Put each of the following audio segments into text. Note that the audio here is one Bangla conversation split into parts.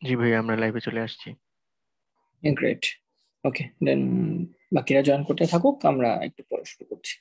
জি ভাই, আমরা লাইভে চলে আসছি। গ্রেট। ওকে, দেন বাকিরা জয়েন করতে থাকুক, আমরা একটু পরে শুরু করছি।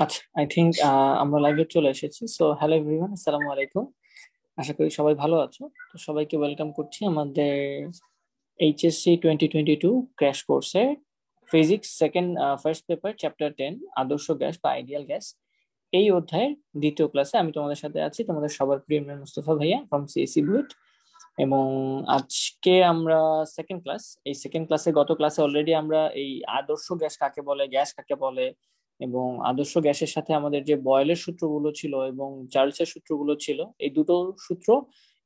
আচ্ছা, আই থিঙ্ক আমরা লাইভে চলে এসেছি। সো হ্যালো এভরিওয়ান, আসসালামু আলাইকুম। আশা করি সবাই ভালো আছো। তো সবাইকে ওয়েলকাম করছি আমাদের এইচএসসি 2022 ক্র্যাশ কোর্সে physics second first paper chapter 10 আদর্শ গ্যাস বা আইডিয়াল গ্যাস, এই অধ্যায়ের দ্বিতীয় ক্লাসে আমি তোমাদের সাথে আছি, তোমাদের সবার প্রিয় ইমরান মুস্তফা ভাইয়া ফ্রম সিএসসি বুয়েট। এবং আজকে আমরা সেকেন্ড ক্লাস, এই সেকেন্ড ক্লাসে গত ক্লাসে অলরেডি আমরা এই আদর্শ গ্যাস কাকে বলে, গ্যাস কাকে বলে, এবং আদর্শ গ্যাসের সাথে আমাদের যে বয়েলের সূত্রগুলো ছিল এবং চার্লসের সূত্রগুলো ছিল, এই দুটো সূত্র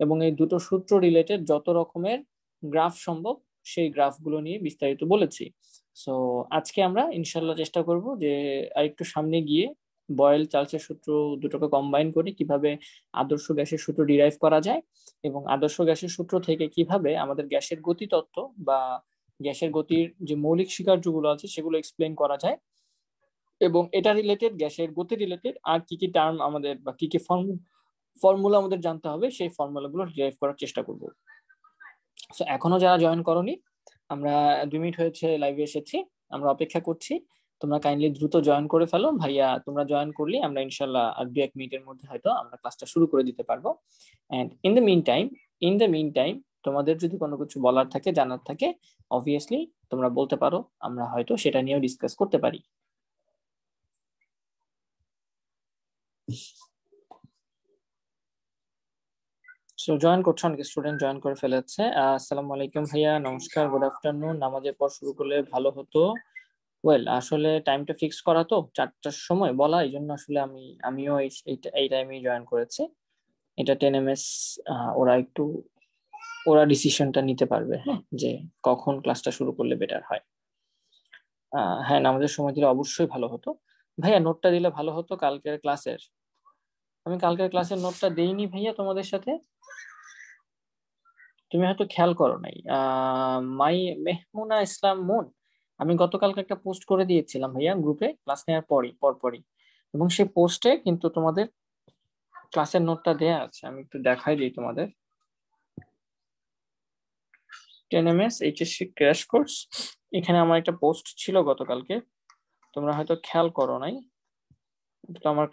এবং এই দুটো সূত্র রিলেটেড যত রকমের গ্রাফ সম্ভব সেই গ্রাফগুলো নিয়ে বিস্তারিত বলেছি। সো আজকে আমরা ইনশাল্লাহ চেষ্টা করব যে আরেকটু সামনে গিয়ে বয়েল চার্লসের সূত্র দুটোকে কম্বাইন করে কিভাবে আদর্শ গ্যাসের সূত্র ডিরাইভ করা যায় এবং আদর্শ গ্যাসের সূত্র থেকে কিভাবে আমাদের গ্যাসের গতি তত্ত্ব বা গ্যাসের গতির যে মৌলিক স্বীকার্যগুলো আছে সেগুলো এক্সপ্লেন করা যায়, এবং এটা রিলেটেড গ্যাসের গতি রিলেটেড আর কি কি টার্ম আমাদের বা কি কি ফর্মুলা আমাদের জানতে হবে সেই ফর্মুলাগুলো ডিরাইভ করার চেষ্টা করব। সো এখনো যারা জয়েন করনি, আমরা 2 মিনিট হয়েছে লাইভে এসেছি, আমরা অপেক্ষা করছি, তোমরা কাইন্ডলি দ্রুত জয়েন করে ফেলো ভাইয়া। তোমরা জয়েন করলে আমরা ইনশাল্লাহ আর 2-1 মিনিটের মধ্যে হয়তো আমরা ক্লাসটা শুরু করে দিতে পারবো। And in the mean time তোমাদের যদি কোনো কিছু বলার থাকে, জানার থাকে, অবভিয়াসলি তোমরা বলতে পারো, আমরা হয়তো সেটা নিয়েও ডিসকাস করতে পারি। সো জয়েন করছো, অনেক স্টুডেন্ট জয়েন করে ফেলেছে। আসসালামু আলাইকুম ভাইয়া, নমস্কার, গুড আফটারনুন। নামাজের পর শুরু করলে ভালো হতো। ওয়েল, আসলে টাইমটা ফিক্স করা তো 4টার সময় বলা, এই জন্য আসলে আমিও এই টাইমেই জয়েন করেছি। এটা 10 MS, ওরা ডিসিশনটা নিতে পারবে, হ্যাঁ, যে কখন ক্লাসটা শুরু করলে বেটার হয়। হ্যাঁ, নামাজের সময় দিলে অবশ্যই ভালো হতো। ভাইয়া নোটটা দিলে ভালো হতো কালকের ক্লাসের। আমি কালকের ক্লাসের নোটটা দেইনি ভাইয়া তোমাদের সাথে, তুমি হয়তো খেয়াল করো নাই। মাই মেহমুনা ইসলাম মুন, আমি গতকালকে একটা পোস্ট করে দিয়েছিলাম ভাইয়া গ্রুপে ক্লাস নেওয়ার পরপরই, এবং সেই পোস্টে কিন্তু তোমাদের ক্লাসের নোটটা দেয়া আছে। আমি একটু দেখাই দিই তোমাদের। 10 MS এইচএসসি ক্র্যাশ কোর্স, এখানে আমার একটা পোস্ট ছিল গতকালকে, তোমরা হয়তো খেয়াল করো নাই। তো আমার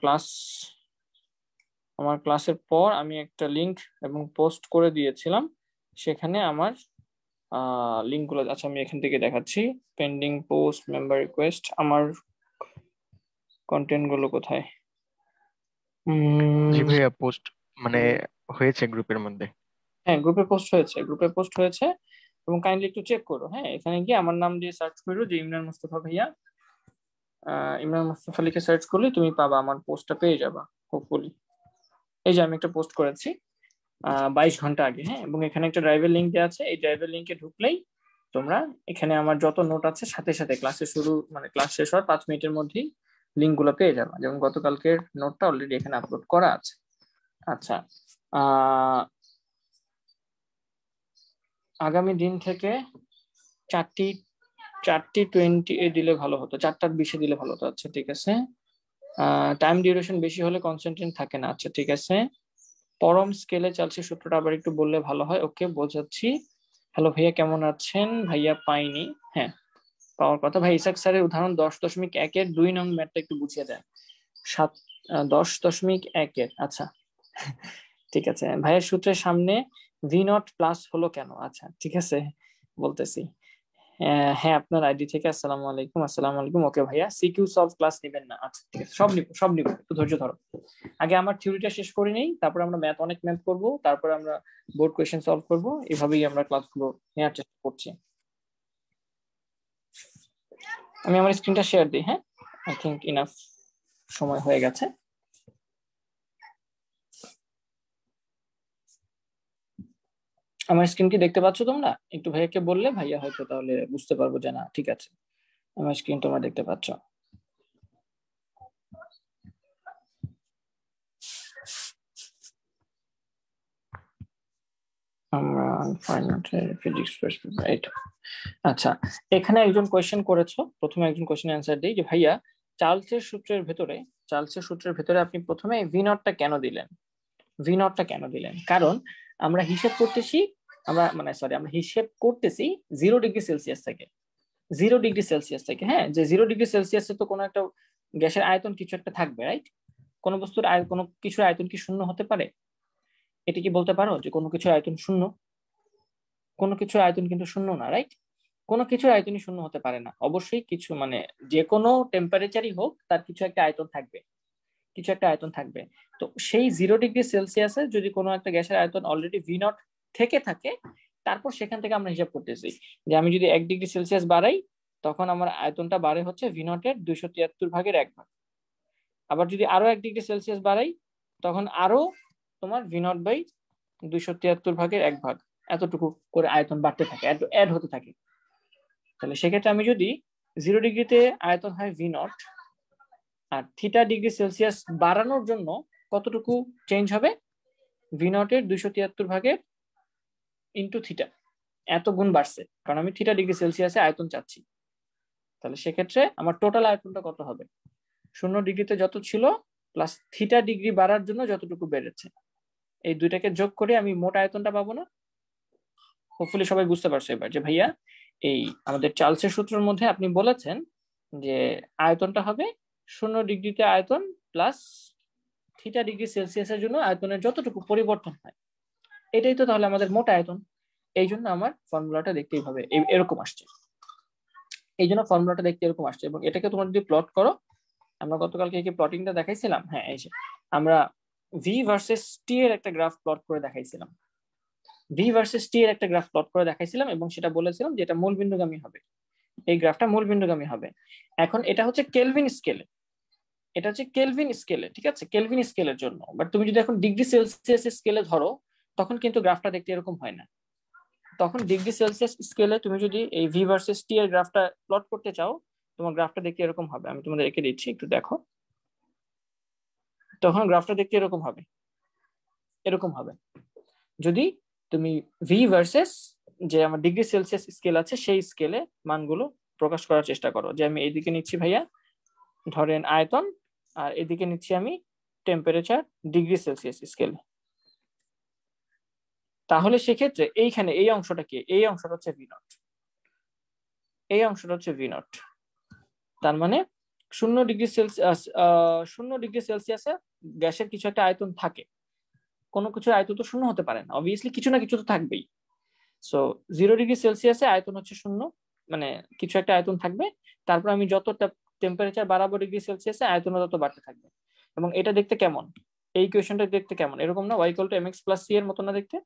ক্লাসের পর আমি একটা লিংক এবং পোস্ট করে দিয়েছিলাম, সেখানে আমার লিঙ্কগুলো। আচ্ছা, আমি এখান থেকে দেখাচ্ছি। পেন্ডিং পোস্ট, মেম্বার রিকোয়েস্ট, আমার কন্টেন্ট গুলো কোথায়? জি ভাইয়া, পোস্ট মানে হয়েছে গ্রুপের মধ্যে। হ্যাঁ, গ্রুপে পোস্ট হয়েছে এবং কাইন্ডলি একটু চেক করো। হ্যাঁ, এখানে গিয়ে আমার নাম দিয়ে সার্চ করো যে ইমরান মুস্তফা ভাইয়া, ইমরান মুস্তফা লিখে সার্চ করলে তুমি পাবা, আমার পোস্টটা পেয়ে যাবা হোপফুলি। এই যে আমি একটা পোস্ট করেছি 22 ঘন্টা আগে, হ্যাঁ, এবং এখানে একটা ড্রাইভের লিঙ্ক দেওয়া আছে। এই ড্রাইভের লিঙ্কে ঢুকলেই তোমরা এখানে আমার যত নোট আছে সাথে সাথে ক্লাস শেষ হওয়ার 5 মিনিটের মধ্যেই লিঙ্ক গুলো পেয়ে যাবে, যেমন গতকালকের নোটটা অলরেডি এখানে আপলোড করা আছে। আচ্ছা, আহ আগামী দিন থেকে 4:20 দিলে ভালো হতো, 4:20 দিলে ভালো হতো। আচ্ছা ঠিক আছে। টাইম ডিউরেশন বেশি হলে কনসেন্ট্রেট থাকে না। আচ্ছা ঠিক আছে। পরম স্কেলে চালছে সূত্রটা আবার একটু বললে ভালো হয়। ওকে, বোঝাচ্ছি। হ্যালো ভাইয়া, কেমন আছেন? ভাইয়া পাইনি। হ্যাঁ, পাওয়ার কথা। ভাই ইসাক স্যারের উদাহরণ 10.1-এর 2 নং ম্যাথটা একটু বুঝিয়ে দেন। 10.1-এর। আচ্ছা ঠিক আছে ভাইয়ের সূত্রের সামনে ভি নট প্লাস হলো কেন? আচ্ছা ঠিক আছে, বলতেছি। হ্যাঁ, আপনার আইডি থেকে। আসসালামু আলাইকুম। আসসালামু আলাইকুম। ওকে ভাইয়া, সিকিউ সলভ ক্লাস নেবেন না? আচ্ছা ঠিক আছে, সব নিব, একটু ধৈর্য ধরো। আগে আমার থিওরিটা শেষ করে নেই, তারপর আমরা অনেক ম্যাথ করব, তারপর আমরা বোর্ড কোয়েশ্চেন সলভ করব। এভাবেই আমরা ক্লাসগুলো নেওয়ার চেষ্টা করছি। আমি আমার স্ক্রিনটা শেয়ার দিই। হ্যাঁ, আই থিংক ইনাফ সময় হয়ে গেছে। আমার স্ক্রিন কি দেখতে পাচ্ছ তোমরা? একটু ভাইয়াকে বললে ভাইয়া হয়তো তাহলে বুঝতে পারবো যে না ঠিক আছে, আমার স্ক্রিন তোমরা দেখতে পাচ্ছ। আচ্ছা, এখানে একজন কোয়েশ্চেন করেছো, প্রথমে একজন কোয়েশ্চেন অ্যান্সার দিই যে ভাইয়া চার্লসের সূত্রের ভেতরে আপনি প্রথমে ভি নটটা কেন দিলেন? ভি নটটা কেন দিলেন? কারণ আমরা হিসেব করতেছি, আমরা হিসেব করতেছি 0°C থেকে। 0°C থেকে, হ্যাঁ, যে 0°C তো কোনো একটা গ্যাসের আয়তন কিছু একটা থাকবে, রাইট? কোনো বস্তুর কোনো কিছুর আয়তন কি শূন্য হতে পারে? এটা কি বলতে পারো যে কোনো কিছুর আয়তন শূন্য? কোনো কিছুর আয়তন কিন্তু শূন্য না, রাইট? কোনো কিছুর আয়তনই শূন্য হতে পারে না। অবশ্যই কিছু যে কোনো টেম্পারেচারই হোক তার কিছু একটা আয়তন থাকবে, কিছু একটা আয়তন থাকবে। তো সেই 0°C যদি কোনো একটা গ্যাসের আয়তন অলরেডি ভি নট থেকে থাকে, তারপর সেখান থেকে আমরা হিসাব করতেছি যে আমি যদি 1°C বাড়াই, তখন আমার আয়তনটা বাড়ে হচ্ছে ভি নটের 273/1 ভাগ। আবার যদি আরো 1°C বাড়াই, তখন আরো তোমার ভি নট বাই 273/1 ভাগ, এতটুকু করে আয়তন বাড়তে থাকে, অ্যাড হতে থাকে। তাহলে সেক্ষেত্রে আমি যদি 0°তে আয়তন হয় ভি নট, আর θ°C বাড়ানোর জন্য কতটুকু চেঞ্জ হবে? ভি নটের 273/1 ইন্টু থিটা, এত গুণ বাড়ছে, কারণ আমি θ°C আয়তন চাচ্ছি। তাহলে সেক্ষেত্রে আমার টোটাল আয়তনটা কত হবে? 0°তে যত ছিল প্লাস θ° বাড়ার জন্য যতটুকু বেড়েছে, এই দুইটাকে যোগ করে আমি মোট আয়তনটা পাবো না? হোপফুলি সবাই বুঝতে পারছো এবার যে ভাইয়া এই আমাদের চার্লসের সূত্রের মধ্যে আপনি বলেছেন যে আয়তনটা হবে 0°তে আয়তন প্লাস θ°C এর জন্য আয়তনের যতটুকু পরিবর্তন হয়, এটাই তো তাহলে আমাদের মোট আয়তন। এই জন্য আমার ফর্মুলাটা দেখতে এইভাবে এরকম আসছে। এবং এটাকে তোমরা যদি প্লট করো, আমরা গতকালকে কি প্লটিংটা দেখাইছিলাম? হ্যাঁ, এই যে আমরা ভি ভার্সেস টি এর একটা গ্রাফ প্লট করে দেখাইছিলাম। এবং সেটা বলেছিলাম যে এটা মূলবিন্দুগামী হবে, এই গ্রাফটা মূলবিন্দুগামী হবে। এখন এটা হচ্ছে কেলভিন স্কেলে, ঠিক আছে, কেলভিন স্কেলের জন্য। বাট তুমি যদি এখন ডিগ্রি সেলসিয়াস স্কেলে ধরো, তখন কিন্তু গ্রাফটা দেখতে এরকম হয় না। তখন ডিগ্রি সেলসিয়াস স্কেলে তুমি যদি এই ভি ভার্সেস টি এর গ্রাফটা প্লট করতে চাও, তোমার গ্রাফটা দেখতে এরকম হবে। আমি তোমাদের এঁকে দিচ্ছি, একটু দেখো। তখন গ্রাফটা দেখতে এরকম হবে যদি তুমি ভি ভার্সেস যে আমার ডিগ্রি সেলসিয়াস স্কেল আছে সেই স্কেলে মানগুলো প্রকাশ করার চেষ্টা করো। যে আমি এইদিকে নিচ্ছি ভাইয়া ধরেন আয়তন, আর এদিকে নিচ্ছি আমি টেম্পারেচার ডিগ্রি সেলসিয়াস স্কেল। তাহলে সেক্ষেত্রে এইখানে এই অংশটা কি? এই অংশটা হচ্ছে ভি নট, তার মানে 0°C গ্যাসের কিছু একটা আয়তন থাকে। কোনো কিছু আয়তন তো শূন্য হতে পারে না, অবভিয়াসলি কিছু না কিছু তো থাকবেই। সো 0°C আয়তন হচ্ছে শূন্য, মানে কিছু একটা আয়তন থাকবে। তারপর আমি যত টেম্পারেচার বাড়াবো ডিগ্রি সেলসিয়াসে, আয়তন তত বাড়তে থাকবে। এবং এটা দেখতে কেমন? এই ইকুয়েশনটা দেখতে কেমন? এরকম না, y = mx + c এর মতো না দেখতে?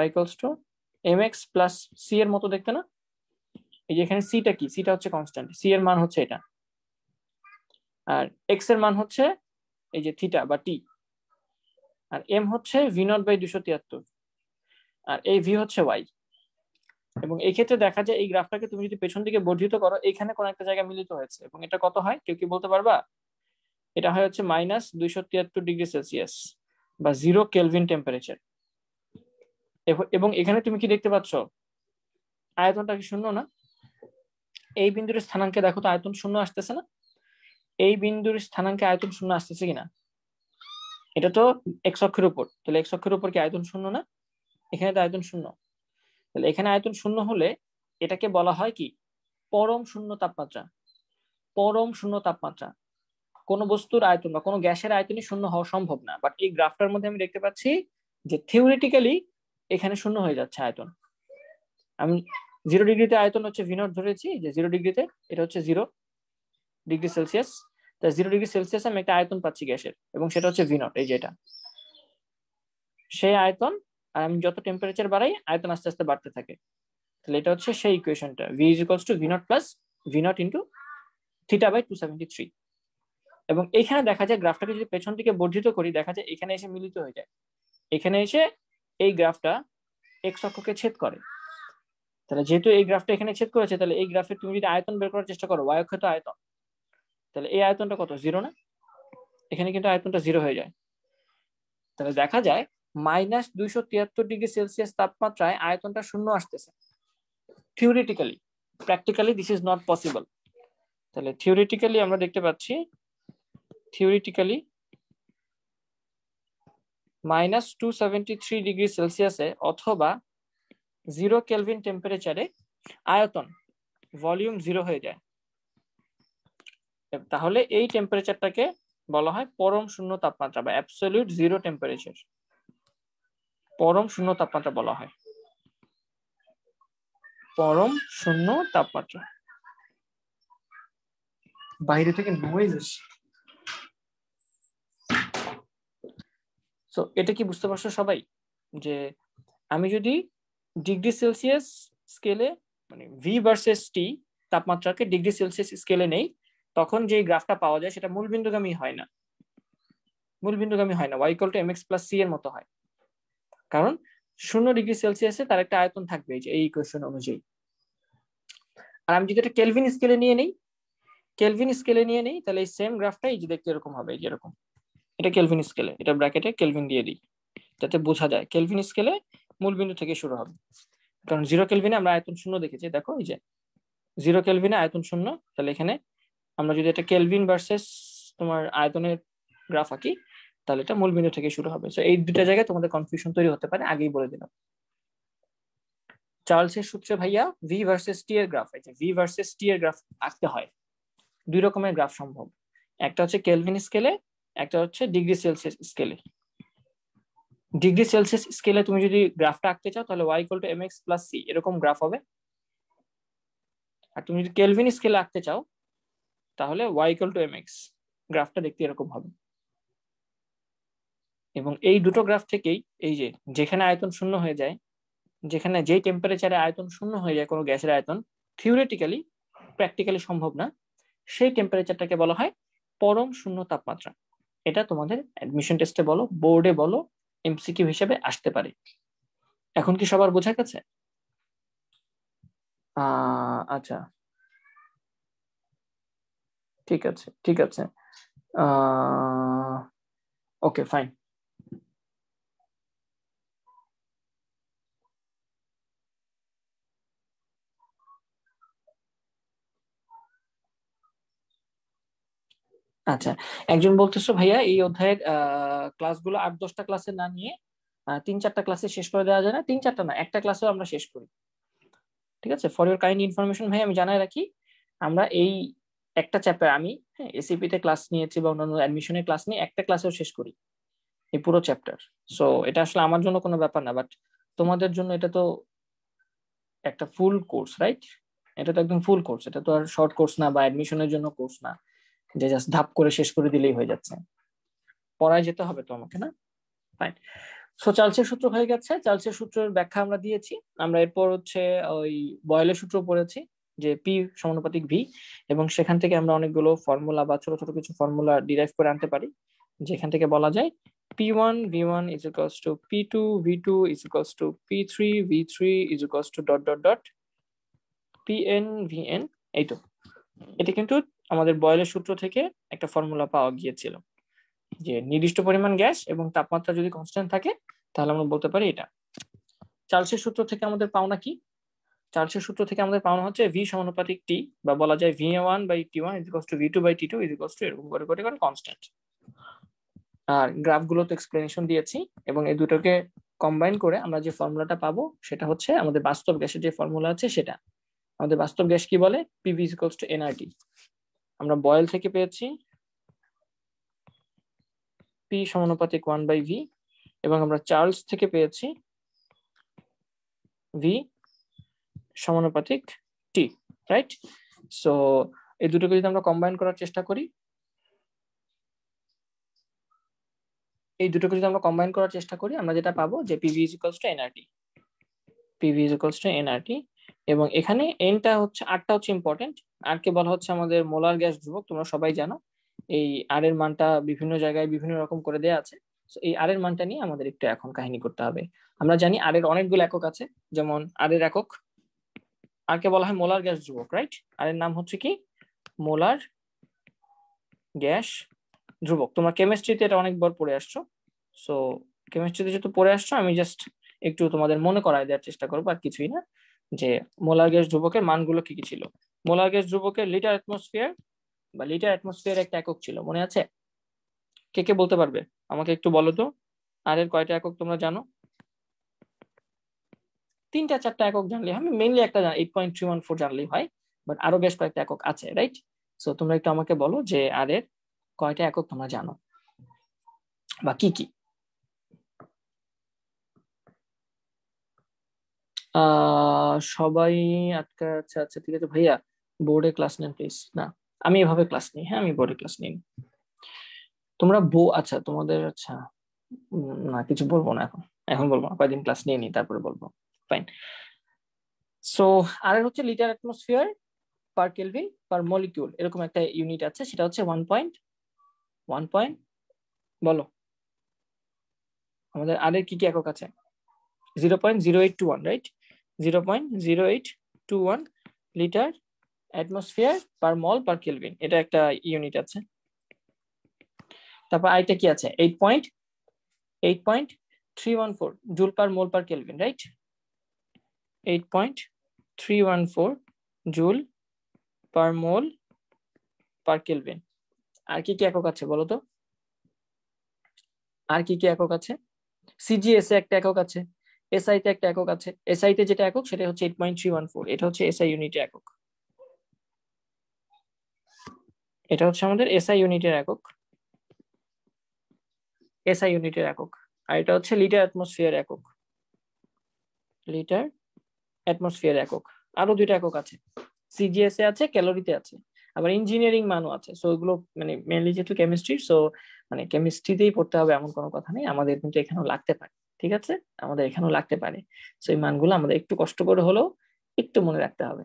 y = mx + c এর মতো দেখতে না? এই যে এখানে সিটা কি? সিটা হচ্ছে কনস্ট্যান্ট, সি এর মান হচ্ছে এটা, আর এক্স এর মান হচ্ছে এই যে থিটা বা টি, আর এম হচ্ছে v0/273, আর এই ভি হচ্ছে ওয়াই। এবং এই ক্ষেত্রে দেখা যায় এই গ্রাফটাকে তুমি যদি পেছন দিকে বর্ধিত করো, এখানে কোন একটা জায়গায় মিলিত হয়েছে। এবং এটা কত হয় কেউ কি বলতে পারবা? এটা হয় হচ্ছে -273°C বা 0 কেলভিন টেম্পারেচার। এবং এখানে তুমি কি দেখতে পাচ্ছ, আয়তনটা কি শূন্য না? এই বিন্দুর স্থানাঙ্কে দেখো তো আয়তন শূন্য আসতেছে না? এই বিন্দুর স্থানাঙ্কে আয়তন শূন্য আসতেছে কিনা? এটা তো এক্স অক্ষের উপর, তাহলে এক্স অক্ষের উপর কি আয়তন শূন্য না? এখানে তো আয়তন শূন্য, তাহলে এখানে আয়তন শূন্য হলে এটাকে বলা হয় কি, পরম শূন্য তাপমাত্রা। পরম শূন্য তাপমাত্রা। কোন বস্তুর আয়তন বা কোনো গ্যাসের আয়তনই শূন্য হওয়া সম্ভব না, বাট এই গ্রাফটার মধ্যে আমি দেখতে পাচ্ছি যে থিওরিটিক্যালি এখানে শূন্য হয়ে যাচ্ছে আয়তন। আমি 0 ডিগ্রিতে আয়তন হচ্ছে V0 ধরেছি, যে 0 ডিগ্রিতে এটা হচ্ছে 0 ডিগ্রি সেলসিয়াস। তাই 0 ডিগ্রি সেলসিয়াস আমি একটা আয়তন পাচ্ছি গ্যাসের, এবং সেটা হচ্ছে V0, এই যেটা সেই আয়তন। আর আমি যত টেম্পারেচার বাড়াই আয়তন আস্তে আস্তে বাড়তে থাকে। তাহলে এটা হচ্ছে সেই ইকুয়েশনটা, V = V0 plus V0 into θ/273। এবং এখানে দেখা যায় গ্রাফটাকে যদি পেছন দিকে বর্ধিত করি, দেখা যায় এখানে এসে মিলিত হয়ে যায়। এখানে এসে এই গ্রাফটা এক্স অক্ষকে ছেদ করে। তাহলে যেহেতু এই গ্রাফটা এখানে ছেদ করেছে, তাহলে এই গ্রাফে তুমি যদি আয়তন বের করার চেষ্টা করো, ওয়াই অক্ষে তো আয়তন, তাহলে এই আয়তনটা কত, 0 না? এখানে কিন্তু আয়তনটা 0 হয়ে যায়। তাহলে দেখা যায় -273 ডিগ্রি সেলসিয়াস তাপমাত্রায় আয়তনটা শূন্য আসতেছে theoretically. Practically this is not possible. তাহলে থিওরিটিক্যালি আমরা দেখতে পাচ্ছি, থিওরিটিক্যালি -273 ডিগ্রি সেলসিয়াসে অথবা 0 কেলভিন টেম্পারেচারে আয়তন ভলিউম 0 হয়ে যায়। তাহলে এই টেম্পারেচারটাকে বলা হয় পরম শূন্য তাপমাত্রা বা অ্যাবসলিউট জিরো টেম্পারেচার। পরম শূন্য তাপমাত্রা বলা হয়, পরম শূন্য তাপমাত্রা। বাইরে থেকে নয়েজ আসছে। সো এটা কি বুঝতে পারছো সবাই, যে আমি যদি ডিগ্রি সেলসিয়াস স্কেলে মানে ভি ভার্সেস টি তাপমাত্রাকে ডিগ্রি সেলসিয়াস স্কেলে নেই, তখন যে গ্রাফটা পাওয়া যায় সেটা মূলবিন্দুগামী হয় না। মূলবিন্দুগামী হয় না, y = mx + c এর মতো হয়। কারণ 0 ডিগ্রি সেলসিয়াসে তার একটা আয়তন থাকবে, এই ইকুয়েশন অনুযায়ী। আর আমি যদি এটা কেলভিন স্কেলে নিয়ে নেই, কেলভিন স্কেলে নিয়ে নেই, তাহলে এই সেম গ্রাফটা এই যে দেখতে এরকম হবে, এই যে এরকম। এটা কেলভিন স্কেলে, এটা ব্র্যাকেটে কেলভিন দিয়ে দিই, যাতে বোঝা যায় কেলভিন স্কেলে মূলবিন্দু থেকে শুরু হবে। কারণ 0 কেলভিনে আমরা আয়তন শূন্য দেখেছি, দেখো এই যে 0 কেলভিনে আয়তন শূন্য। তাহলে এখানে আমরা যদি এটা কেলভিন ভার্সেস তোমার আয়তনের গ্রাফ আঁকি, তাহলে এটা মূলবিন্দু থেকে শুরু হবে। সো এই দুটো জায়গায় তোমাদের কনফিউশন তৈরি হতে পারে, আগেই বলে দিলাম। চার্লসের সূত্রে ভাইয়া ভি ভার্সেস টি এর গ্রাফ, আছে ভি ভার্সেস টি এর গ্রাফ আঁকতে হয়। দুই রকমের গ্রাফ সম্ভব, একটা হচ্ছে কেলভিন স্কেলে, একটা হচ্ছে ডিগ্রি সেলসিয়াস স্কেলে। ডিগ্রি সেলসিয়াস স্কেলে তুমি যদি গ্রাফটা আঁকতে চাও, তাহলে y = mx + c এরকম গ্রাফ হবে। আর তুমি যদি কেলভিন স্কেলে আঁকতে চাও, তাহলে y = mx, গ্রাফটা দেখতে এরকম হবে। এবং এই দুটো গ্রাফ থেকেই এই যে যেখানে আয়তন শূন্য হয়ে যায়, যেখানে যেই টেম্পারেচারে আয়তন শূন্য হয়ে যায় কোনো গ্যাসের আয়তন, থিওরিটিক্যালি প্র্যাকটিক্যালি সম্ভব না, সেই টেম্পারেচারটাকে বলা হয় পরম শূন্য তাপমাত্রা। এটা তোমাদের অ্যাডমিশন টেস্টে বলো, বোর্ডে বলো, এমসিকিউ হিসেবে আসতে পারে। এখন কি সবার বোঝা গেছে? আচ্ছা, ঠিক আছে, ঠিক আছে, ওকে ফাইন। আচ্ছা, একজন বলতেছো ভাইয়া এই অধ্যায়ের ক্লাসগুলো 8-10টা ক্লাসে না নিয়ে 3-4টা ক্লাসে শেষ করে দেওয়া যায় না? 3-4টা না, একটা ক্লাসেও আমরা শেষ করি। ঠিক আছে, ফর ইউর কাইন্ড ইনফরমেশন ভাই, আমি জানাই রাখি, আমরা এই একটা চ্যাপ্টার, আমি এসিপি তে ক্লাস নিয়েছি বা অন্যান্য অ্যাডমিশনের ক্লাস নিয়ে একটা ক্লাসেও শেষ করি এই পুরো চ্যাপ্টার। সো এটা আসলে আমার জন্য কোনো ব্যাপার না, বাট তোমাদের জন্য এটা তো একটা ফুল কোর্স, রাইট? এটা তো একদম ফুল কোর্স, এটা তো আর শর্ট কোর্স না বা অ্যাডমিশনের জন্য কোর্স না যে জাস্ট ধাপ করে শেষ করে দিলেই হয়ে যাচ্ছে। পড়ায় যেতে হবে তো আমাকে, না? ফাইন। সো চার্লসের সূত্র হয়ে গেছে, চার্লসের সূত্রের ব্যাখ্যা আমরা দিয়েছি। আমরা এরপর হচ্ছে ওই বয়েলের সূত্র পড়েছি, যে পি সমানুপাতিক ভি, এবং সেখান থেকে আমরা অনেকগুলো ফর্মুলা বা ছোট ছোট কিছু ফর্মুলা ডিরাইভ করে আনতে পারি, যেখান থেকে বলা যায় P1 V1 = P2 V2 = P3 V3 = ... Pn Vn। এই তো, এটা কিন্তু আমাদের বয়েলের সূত্র থেকে একটা ফর্মুলা পাওয়া গিয়েছিল, যে নির্দিষ্ট পরিমাণ গ্যাস এবং তাপমাত্রা যদি কনস্ট্যান্ট থাকে, তাহলে আমরা বলতে পারি এটা। চার্লসের সূত্র থেকে আমাদের পাওনা কি? চার্লসের সূত্র থেকে আমাদের পাওনা হচ্ছে ভি সমানুপাতিক টি, বা বলা যায় VA1/T1 = V2/T2 এরকম করে করে করে কনস্ট্যান্ট। আর গ্রাফগুলো তো এক্সপ্লেনেশন দিয়েছি, এবং এই দুটোকে কম্বাইন করে আমরা যে ফর্মুলাটা পাবো সেটা হচ্ছে আমাদের বাস্তব গ্যাসের যে ফর্মুলা আছে সেটা। আমাদের বাস্তব গ্যাস কি বলে? PV = nRT। আমরা বয়েল থেকে পেয়েছি P সমানুপাতিক 1/V, এবং আমরা চার্লস থেকে পেয়েছি V সমানুপাতিক T, রাইট? সো এই দুটোকে যদি আমরা কম্বাইন করার চেষ্টা করি, আমরা যেটা পাবো যে PV = nRT। PV = nRT, এবং এখানে এনটা হচ্ছে আরটা হচ্ছে ইম্পর্টেন্ট। আর কে বলা হচ্ছে আমাদের মোলার গ্যাস ধ্রুবক, তোমরা সবাই জানো। এই আর এর মানটা বিভিন্ন জায়গায় বিভিন্ন রকম করে দেয়া আছে। এই আর এর মানটা নিয়ে আমাদের একটু এখন কাহিনী করতে হবে। আমরা জানি আর এর অনেকগুলো একক আছে, যেমন আর এর একক, আর কে বলা হয় মোলার গ্যাস ধ্রুবক, রাইট? আর এর নাম হচ্ছে কি? মোলার গ্যাস ধ্রুবক। তোমরা কেমিস্ট্রিতে এটা অনেকবার পড়ে আসছো। সো কেমিস্ট্রিতে যেহেতু পড়ে আসছো, আমি জাস্ট একটু তোমাদের মনে করায় দেওয়ার চেষ্টা করবো, আর কিছুই না, যে মোলার গ্যাস ধ্রুবকের মানগুলো কি কি ছিল। মোলার গ্যাস ধ্রুবকের লিটার অ্যাটমসফিয়ার একটা একক ছিল, মনে আছে? কে কে বলতে পারবে আমাকে একটু বলো তো, আর এর কয়টা একক তোমরা জানো? 3টা 4টা একক জানলে, আমি মেইনলি একটা 8.314 জানলেই হয়, বাট আরো বেশ কয়েকটা একক আছে, রাইট? সো তোমরা একটু আমাকে বলো যে আর এর কয়টা একক তোমরা জানো বা কি কি। সবাই আটকা? আচ্ছা আচ্ছা, ঠিক আছে ভাইয়া, বোর্ডে ক্লাস নেন প্লিজ। না, আমি এভাবে ক্লাস নিই, হ্যাঁ আমি বোর্ডে ক্লাস নিই। তোমরা আচ্ছা তোমাদের, আচ্ছা না কিছু বলবো না এখন, বলবো না, কয়েকদিন ক্লাস নিয়ে নি তারপরে বলবো, ফাইন। সো আর হচ্ছে litre atmosphere per kelvin per molecule, এরকম একটা ইউনিট আছে, সেটা হচ্ছে 1 বলো আমাদের আর এর কি কি একক আছে? 0.0821, right? 0.0821 litre atmosphere per mole per kelvin, এটা একটা ইউনিট আছে। তারপর আরেকটা কি আছে? 8.314 joule per mole per kelvin, right? 8.314 joule per mole per kelvin. আর কি কি একক আছে বলো তো? আর কি কি একক আছে? সিজিএস এ একটা একক আছে, এসআই তে একটা একক আছে। এসআই তে যেটা একক সেটা হচ্ছে 8.314, এটা হচ্ছে এসআই ইউনিটের একক। এটা হচ্ছে আমাদের এসআই ইউনিটের একক, আর এটা হচ্ছে লিটার অ্যাটমসফিয়ার একক, আরো দুইটা একক আছে, সিজিএস এ আছে, ক্যালোরিতে আছে, আবার ইঞ্জিনিয়ারিং মানও আছে। সো এগুলো মানে মেনলি যেহেতু কেমিস্ট্রি, সো মানে কেমিস্ট্রিতেই পড়তে হবে এমন কোনো কথা নেই, আমাদের কিন্তু এখানেও লাগতে পারে, ঠিক আছে? আমাদের এখানেও লাগতে পারে। সো এই মানগুলো আমাদের একটু কষ্ট করে হলেও একটু মনে রাখতে হবে।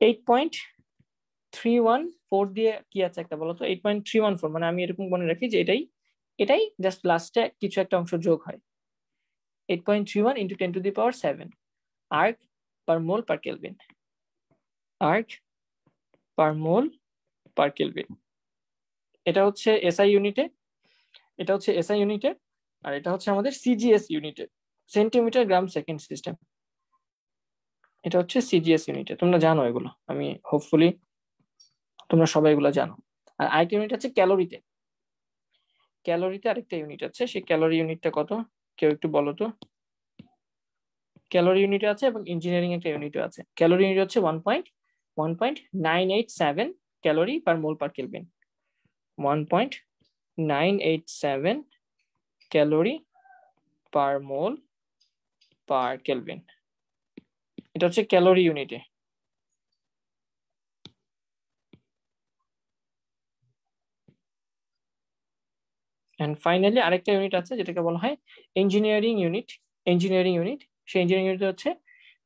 8.314 দিয়ে কি আছে একটা বলো তো? 8.314 মানে আমি এরকম মনে রাখি যে এটাই জাস্ট লাস্টে কিছু একটা অংশ যোগ হয়। 8.31 × 10⁻⁷ arc per mole per Kelvin, arc per mole per Kelvin। এটা হচ্ছে এসআই ইউনিটে, আর এটা হচ্ছে আমাদের সিজিএস ইউনিটে, সেন্টিমিটার গ্রাম সেকেন্ড সিস্টেম। এটা হচ্ছে সিজিএস ইউনিটে, তোমরা জানো এগুলো, আমি হোপফুলি তোমরা সবাই এগুলো জানো। আর আরেকটা ইউনিট আছে ক্যালোরিতে, আরেকটা ইউনিট আছে, সেই ক্যালোরি ইউনিটটা কত কেউ একটু বলো তো? ক্যালোরি ইউনিট আছে এবং ইঞ্জিনিয়ারিং একটা ইউনিটও আছে। ক্যালোরি ইউনিট হচ্ছে 1.987 calorie per mole per kelvin, 1.987 calorie per mole per kelvin, এটা হচ্ছে ক্যালোরি ইউনিটে। এন্ড ফাইনালি আরেকটা ইউনিট আছে যেটাকে বলা হয় ইঞ্জিনিয়ারিং ইউনিট, সেই ইঞ্জিনিয়ারিং ইউনিট হচ্ছে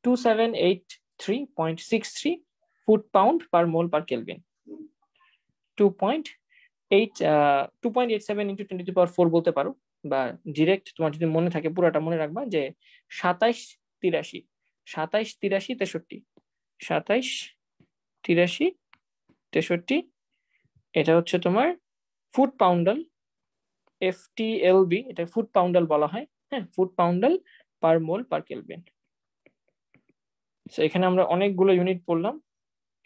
2783.63 ফুট পাউন্ড পার মোল পার কেলভিন, 2.87 × 10⁻⁴ বলতে পারো, বা ডিরেক্ট তোমার যদি মনে থাকে পুরোটা মনে রাখবা যে 2783 এটা হচ্ছে তোমার ফুট পাউন্ডাল, FTLB, এটা ফুট পাউন্ডাল বলা হয়, হ্যাঁ ফুট পাউন্ডাল পার মোল পার কেলভিন। তো এখানে আমরা অনেকগুলো ইউনিট পড়লাম।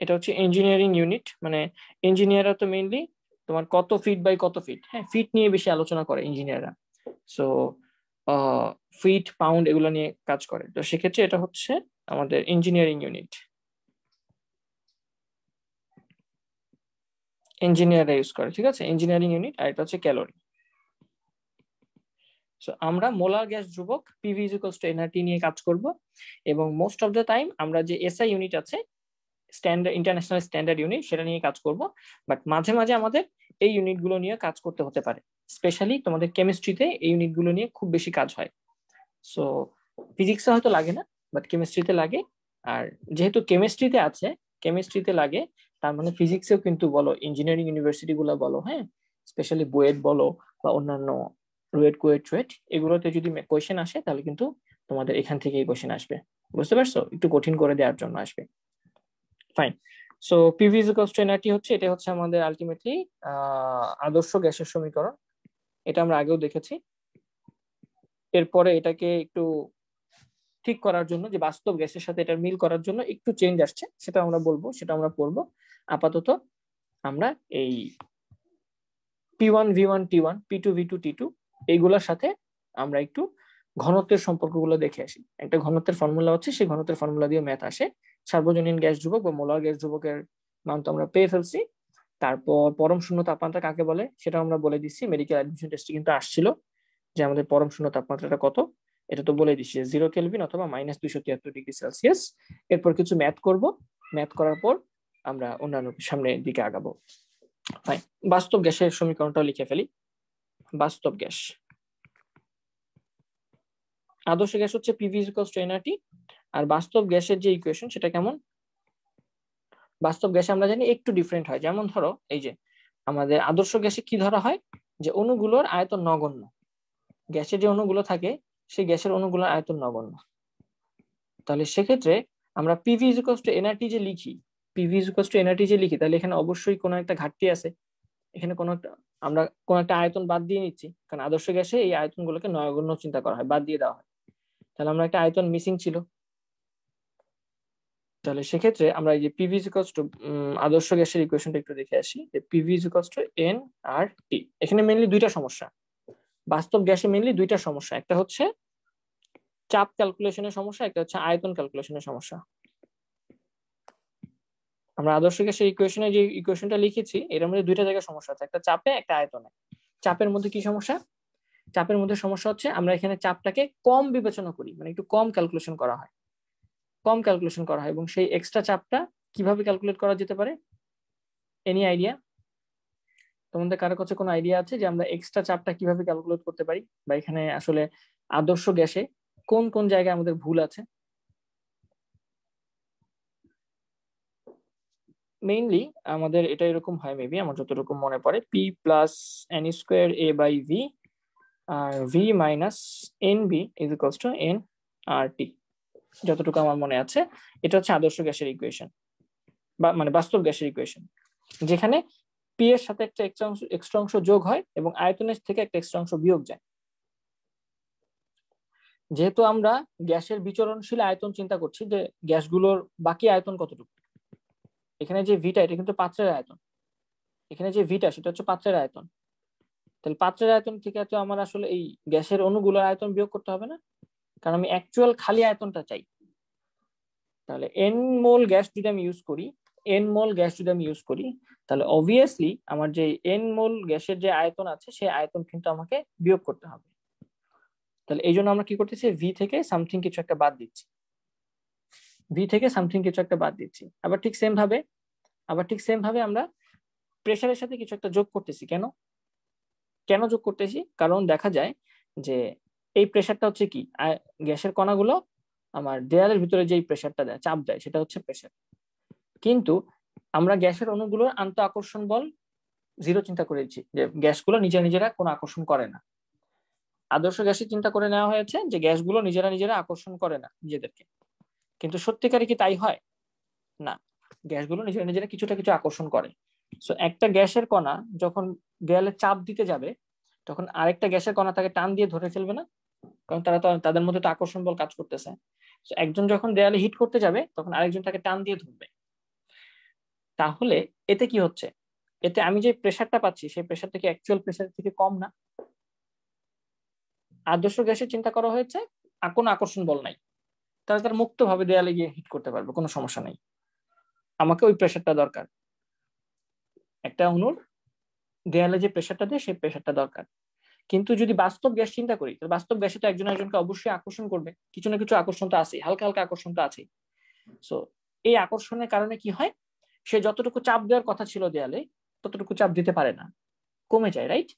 এটা হচ্ছে ইঞ্জিনিয়ারিং ইউনিট, মানে ইঞ্জিনিয়াররা তো মেইনলি তোমার কত ফিট বাই কত ফিট, হ্যাঁ ফিট নিয়ে বেশি আলোচনা করে ইঞ্জিনিয়াররা। সো ফিট পাউন্ড এগুলো নিয়ে কাজ করে, তো সেক্ষেত্রে এটা হচ্ছে আমাদের ইঞ্জিনিয়ারিং ইউনিট, ইঞ্জিনিয়াররা ইউজ করে, ঠিক আছে, ইঞ্জিনিয়ারিং ইউনিট। আর এটা হচ্ছে ক্যালোরি। সো আমরা মোলার গ্যাস ধ্রুবক পিভি ইকুয়ালস টু এনআরটি নিয়ে কাজ করব, এবং মোস্ট অফ দ্য টাইম আমরা যে এসআই ইউনিট আছে, স্ট্যান্ডার্ড ইন্টারন্যাশনাল স্ট্যান্ডার্ড ইউনিট, সেটা নিয়ে কাজ করব। বাট মাঝে মাঝে আমাদের এই ইউনিটগুলো নিয়ে কাজ করতে হতে পারে, স্পেশালি তোমাদের কেমিস্ট্রিতে এই ইউনিটগুলো নিয়ে খুব বেশি কাজ হয়। সো ফিজিক্সে হয়তো লাগে না, বাট কেমিস্ট্রিতে লাগে। আর যেহেতু কেমিস্ট্রিতে আছে, কেমিস্ট্রিতে লাগে, তার মানে ফিজিক্সেও কিন্তু বলো, ইঞ্জিনিয়ারিং ইউনিভার্সিটি গুলো বলো, হ্যাঁ স্পেশালি বুয়েট বলো বা অন্যান্য রুয়েট কুয়েট চুয়েট, এগুলোতে যদি কোয়েশ্চেন আসে তাহলে কিন্তু তোমাদের এখান থেকে এই কোয়েশ্চেন আসবে, বুঝতে পারছো, একটু কঠিন করে দেওয়ার জন্য আসবে। Fine. So PV equals to nRT হচ্ছে, এটা হচ্ছে আমাদের আলটিমেটলি আদর্শ গ্যাসের সমীকরণ। এটা আমরা আগেও দেখেছি। এরপরে এটাকে একটু ঠিক করার জন্য, যে বাস্তব গ্যাসের সাথে এটা মিল করার জন্য একটু চেঞ্জ আসছে, সেটা আমরা বলবো, সেটা আমরা পড়বো। আপাতত আমরা এই P1 V1 T1 P2 V2 T2 এইগুলোর সাথে আমরা একটু ঘনত্বের সম্পর্কগুলো দেখে আসি। একটা ঘনত্বের ফর্মুলা হচ্ছে, সেই ঘনত্বের ফর্মুলা দিয়ে ম্যাথ আসে। সার্বজনীন গ্যাস ধ্রুবক বা মোলার গ্যাস ধ্রুবকের মান তো আমরা পেয়ে ফেলছি। তারপর পরম শূন্য তাপমাত্রা কাকে বলে সেটা আমরা বলে দিচ্ছি, মেডিকেল অ্যাডমিশন টেস্টে কিন্তু আসছিল যে আমাদের পরম শূন্য তাপমাত্রাটা কত, এটা তো বলে দিচ্ছি, 0 কেলভিন অথবা -273°C। এরপর কিছু ম্যাথ করব, ম্যাথ করার পর আমরা অন্যান্য সামনের দিকে আগাবো। ফাইন। বাস্তব গ্যাসের সমীকরণটাও লিখে ফেলি। বাস্তব গ্যাস, আদর্শ গ্যাস হচ্ছে পিভি ইকুয়ালস টু এনআরটি। আর বাস্তব গ্যাসের যে ইকুয়েশন সেটা কেমন, বাস্তব গ্যাসে আমরা জানি একটু ডিফারেন্ট হয়। যেমন ধরো এই যে আমাদের আদর্শ গ্যাসে কি ধরা হয়, যে অণুগুলোর আয়তন নগণ্য। গ্যাসের যে অণুগুলো থাকে সেই গ্যাসের অণুগুলোর আয়তন নগণ্য। তাহলে সেক্ষেত্রে আমরা পিভি ইকুয়ালস টু এনআরটি যে লিখি, পিভি ইকুয়ালস টু এনআরটি যে লিখি, তাহলে এখানে অবশ্যই কোনো একটা ঘাটতি আছে। এখানে কোনো একটা, আমরা কোনো একটা আয়তন বাদ দিয়ে নিচ্ছি, কারণ আদর্শ গ্যাসে এই আয়তনগুলোকে নগণ্য চিন্তা করা হয়, বাদ দিয়ে দেওয়া হয়। তাহলে আমরা একটা আয়তন মিসিং ছিল। তাহলে সেক্ষেত্রে আমরা এই যে পিভি ইকুয়ালস টু আদর্শ গ্যাসের ইকুয়েশনটা একটু দেখে আসি, যে PV equals to N R টি। এখানে মেইনলি দুইটা সমস্যা, বাস্তব গ্যাসে মেইনলি দুইটা সমস্যা, একটা হচ্ছে চাপ ক্যালকুলেশনের সমস্যা, একটা হচ্ছে আয়তন ক্যালকুলেশনের সমস্যা। আমরা আদর্শ গ্যাসের ইকুয়েশনে যে ইকুয়েশনটা লিখেছি এর মধ্যে দুইটা জায়গায় সমস্যা আছে, একটা চাপে একটা আয়তনে। চাপের মধ্যে কি সমস্যা, চাপের মধ্যে সমস্যা হচ্ছে আমরা এখানে চাপটাকে কম বিবেচনা করি, মানে একটু কম ক্যালকুলেশন করা হয়, কম ক্যালকুলেশন করা হয়। এবং সেই এক্সট্রা চাপটা কিভাবে ক্যালকুলেট করা যেতে পারে, এনি আইডিয়া? তোমাদের কারো কাছে কোনো আইডিয়া আছে যে আমরা এক্সট্রা চাপটা কিভাবে ক্যালকুলেট করতে পারি, বা এখানে আসলে আদর্শ গ্যাসে কোন কোন জায়গায় আমাদের ভুল আছে? মেইনলি আমাদের এটা এরকম হয়, মেবি আমার যতটুকু মনে পড়ে, P plus N square A by V R V minus N B is equals to N R T, যতটুকু আমার মনে আছে। এটা হচ্ছে আদর্শ গ্যাসের ইকুয়েশন, বা মানে বাস্তব গ্যাসের ইকুয়েশন, যেখানে পি এর সাথে একটা এক্সট্রা অংশ যোগ হয় এবং আয়তনের থেকে একটা এক্সট্রা অংশ বিয়োগ যায়। যেহেতু আমরা গ্যাসের বিচরণশীল আয়তন চিন্তা করছি, যে গ্যাসগুলোর বাকি আয়তন কতটুকু, এখানে যে ভিটা এটা কিন্তু পাত্রের আয়তন, এখানে যে ভিটা সেটা হচ্ছে পাত্রের আয়তন। তাহলে পাত্রের আয়তন থেকে তো আমার আসলে এই গ্যাসের অণুগুলোর আয়তন বিয়োগ করতে হবে না, কারণ আমি অ্যাকচুয়াল খালি আয়তনটা চাই। তাহলে এন মোল গ্যাস যদি আমি ইউজ করি, এন মোল গ্যাস যদি আমি ইউজ করি, তাহলে অবভিয়াসলি আমার যে এন মোল গ্যাসের যে আয়তন আছে সেই আয়তন কিন্তু আমাকে বিয়োগ করতে হবে। তাহলে এই জন্য আমরা কি করতেছি, ভি থেকে সামথিং কিছু একটা বাদ দিচ্ছি, ভি থেকে সামথিং কিছু একটা বাদ দিচ্ছি। আবার ঠিক সেম ভাবে আমরা প্রেসারের সাথে কিছু একটা যোগ করতেছি। কেন কেন যোগ করতেছি, কারণ দেখা যায় যে এই প্রেসারটা হচ্ছে কি, গ্যাসের কণাগুলো আমার দেয়ালের ভিতরে যে প্রেসারটা দেয়, চাপ দেয়, সেটা হচ্ছে প্রেসার। কিন্তু আমরা গ্যাসের অণুগুলোর আন্ত আকর্ষণ বল 0 চিন্তা করেছি, যে গ্যাসগুলো নিজেরা কোনো আকর্ষণ করে না। আদর্শ গ্যাসে চিন্তা করে নেওয়া হয়েছে যে গ্যাসগুলো নিজেরা আকর্ষণ করে না নিজেদেরকে, কিন্তু সত্যিকারে কি তাই হয়? না, গ্যাসগুলো নিজেরা কিছু আকর্ষণ করে। সো একটা গ্যাসের কণা যখন দেয়ালে চাপ দিতে যাবে, তখন আরেকটা গ্যাসের কণা তাকে টান দিয়ে ধরে ফেলবে না, কারণ তারা তো, তাদের মধ্যে তো আকর্ষণ বল কাজ করতেছে। একজন যখন দেয়ালে হিট করতে যাবে তখন আরেকজন তাকে টান দিয়ে ধরবে। তাহলে এতে কি হচ্ছে, এতে আমি যে প্রেসারটা পাচ্ছি সেই প্রেসারটা কি অ্যাকচুয়াল প্রেসার থেকে কম না? আদর্শ গ্যাসের চিন্তা করা হয়েছে কোনো আকর্ষণ বল নাই, তাহলে তার মুক্ত ভাবে দেয়ালে গিয়ে হিট করতে পারবে, কোনো সমস্যা নেই। আমাকে ওই প্রেসারটা দরকার, একটা অণুর দেয়ালে যে প্রেসারটা দেয় সেই প্রেসারটা দরকার। কিন্তু যদি বাস্তব গ্যাস চিন্তা করি, তাহলে বাস্তব গ্যাসে তো একজন একজনকে অবশ্যই আকর্ষণ করবে, কিছু না কিছু আকর্ষণ তো আছে, হালকা হালকা আকর্ষণ তো আছে। সো এই আকর্ষণের কারণে কি হয়, সে যতটুকু চাপ দেওয়ার কথা ছিল দেয়ালে ততটুকু চাপ দিতে পারে না, কমে যায়, রাইট?